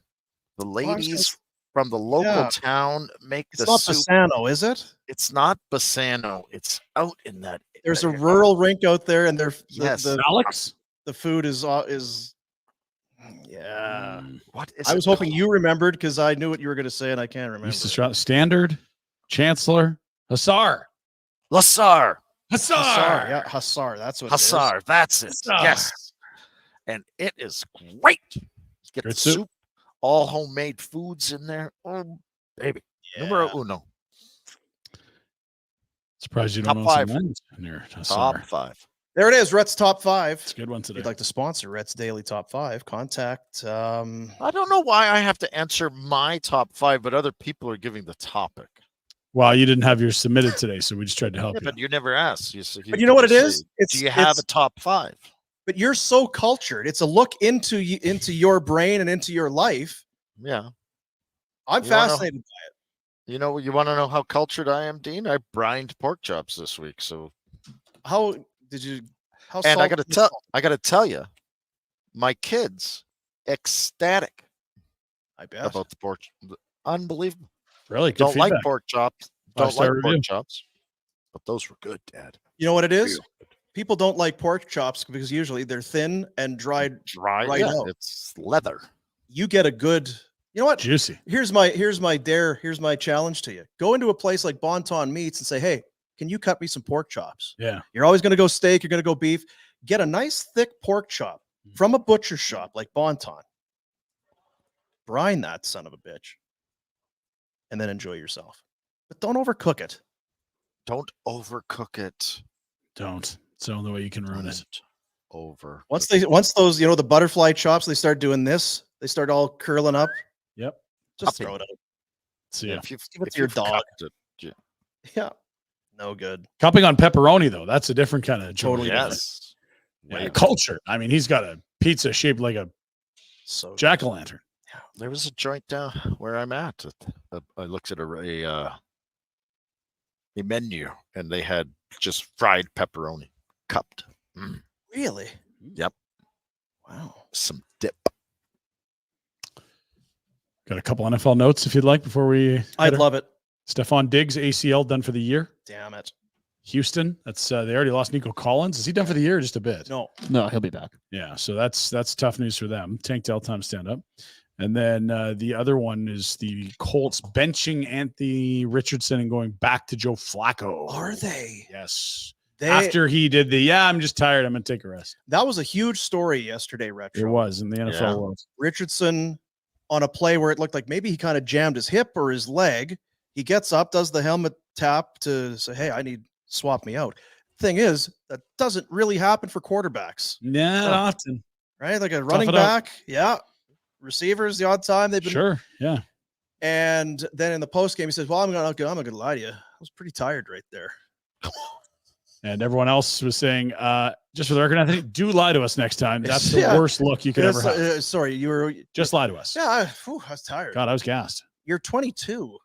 The ladies from the local town make the soup. It's not Bassano, is it? It's not Bassano. It's out in that. There's a rural rink out there, and Alex. The food is yeah. What is I was hoping you remembered because I knew what you were going to say, and I can't remember. Standard, Chancellor, Hussar. Hussar. Yeah, Hussar. That's what Hussar. it is. That's it. Hussar. Yes. And it is great. You get Great the soup. soup, all homemade foods in there. Oh, baby. Numero uno. Surprised you Top don't know 5. some names in your Hussar. Top 5. There it is, Rhett's top 5. It's a good one If today. you'd like to sponsor Rhett's Daily Top 5, contact. I don't know why I have to answer my top 5, but other people are giving the topic. Well, you didn't have yours submitted today, so we just tried to help Yeah, you. but you never asked. But you know what it is? Do you have a top 5? But you're so cultured. It's a look into your brain and into your life. Yeah. I'm fascinated by it. You know, you want to know how cultured I am, Dean? I brined pork chops this week. So how did you? How and I salty got to tell you, my kids ecstatic. I bet about the pork. Unbelievable. Really? Good Don't like feedback. pork chops. Don't like pork chops. But those were good, Dad. You know what it is? People don't like pork chops because usually they're thin and dried right out. It's leather. You get a good. You know what? Juicy. Here's my challenge to you. Go into a place like Bonton Meats and say, "Hey, can you cut me some pork chops?" Yeah. You're always going to go steak. You're going to go beef. Get a nice thick pork chop from a butcher shop like Bonton. Brine that son of a bitch, and then enjoy yourself. But don't overcook it. Don't overcook it. Don't. It's the only way you can ruin it. Once those the butterfly chops, they start doing this. They start all curling up. Yep. Just throw it out. See ya. Give it to your dog. Yeah. No good. Cupping on pepperoni, though, that's a different kind of Totally yes. Yeah, culture. I mean, he's got a pizza shaped like a jack-o'-lantern. There was a joint down where I'm at. I looked at a menu, and they had just fried pepperoni, cupped. Mm. Really? Yep. Wow. Some dip. Got a couple NFL notes if you'd like before we. I'd love it. Stephon Diggs ACL done for the year. Damn it. Houston. That's they already lost Nico Collins. Is he done for the year or just a bit? No, he'll be back. Yeah, so that's tough news for them. Tank Dell time stand up. And then the other one is the Colts benching Anthony Richardson and going back to Joe Flacco. Are they? Yes. After he did I'm just tired. I'm going to take a rest. That was a huge story yesterday, Retro. It was in the NFL world. Richardson on a play where it looked like maybe he kind of jammed his hip or his leg. He gets up, does the helmet tap to say, hey, I need swap me out. Thing is, that doesn't really happen for quarterbacks. Not often. Right? Like a running back. Yeah. Receivers, the odd time they've been. Sure. Yeah. And then in the post game, he says, well, I'm not going to lie to you. I was pretty tired right there. And everyone else was saying, just for the record, Anthony, do lie to us next time. That's the worst look you could ever have. Sorry, you were. Just lie to us. Yeah. I was tired. God, I was gassed. You're 22. You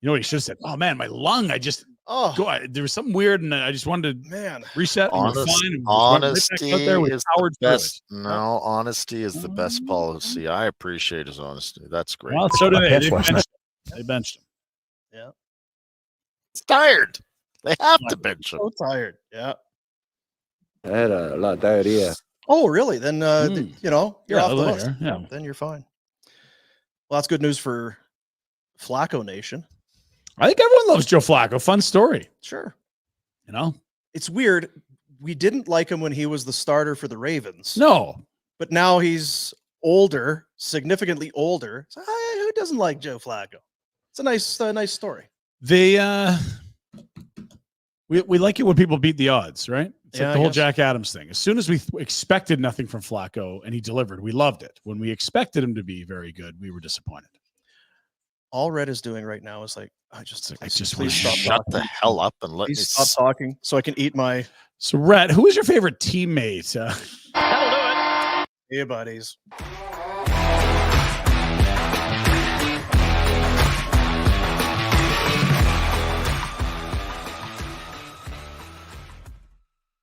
know what he should have said? Oh, man, my lung. There was something weird, and I just wanted to reset. Honesty is the best. No, honesty is the best policy. I appreciate his honesty. That's great. Well, so did they. They benched him. Yeah. It's tired. They have to bench him. So tired. Yeah. I had a lot of diarrhea. Oh, really? Then, you're off the list. Yeah. Then you're fine. Well, that's good news for Flacco Nation. I think everyone loves Joe Flacco. Fun story. Sure. It's weird. We didn't like him when he was the starter for the Ravens. No. But now he's older, significantly older. So, who doesn't like Joe Flacco? It's a nice story. We like it when people beat the odds, right? It's like the whole guess. Jack Adams thing. As soon as we expected nothing from Flacco and he delivered, we loved it. When we expected him to be very good, we were disappointed. All Rhett is doing right now is like, Just please stop shut talking. the hell up and let me Stop talking so I can eat my. So, Rhett, who is your favorite teammate? That'll do it. Hey, buddies.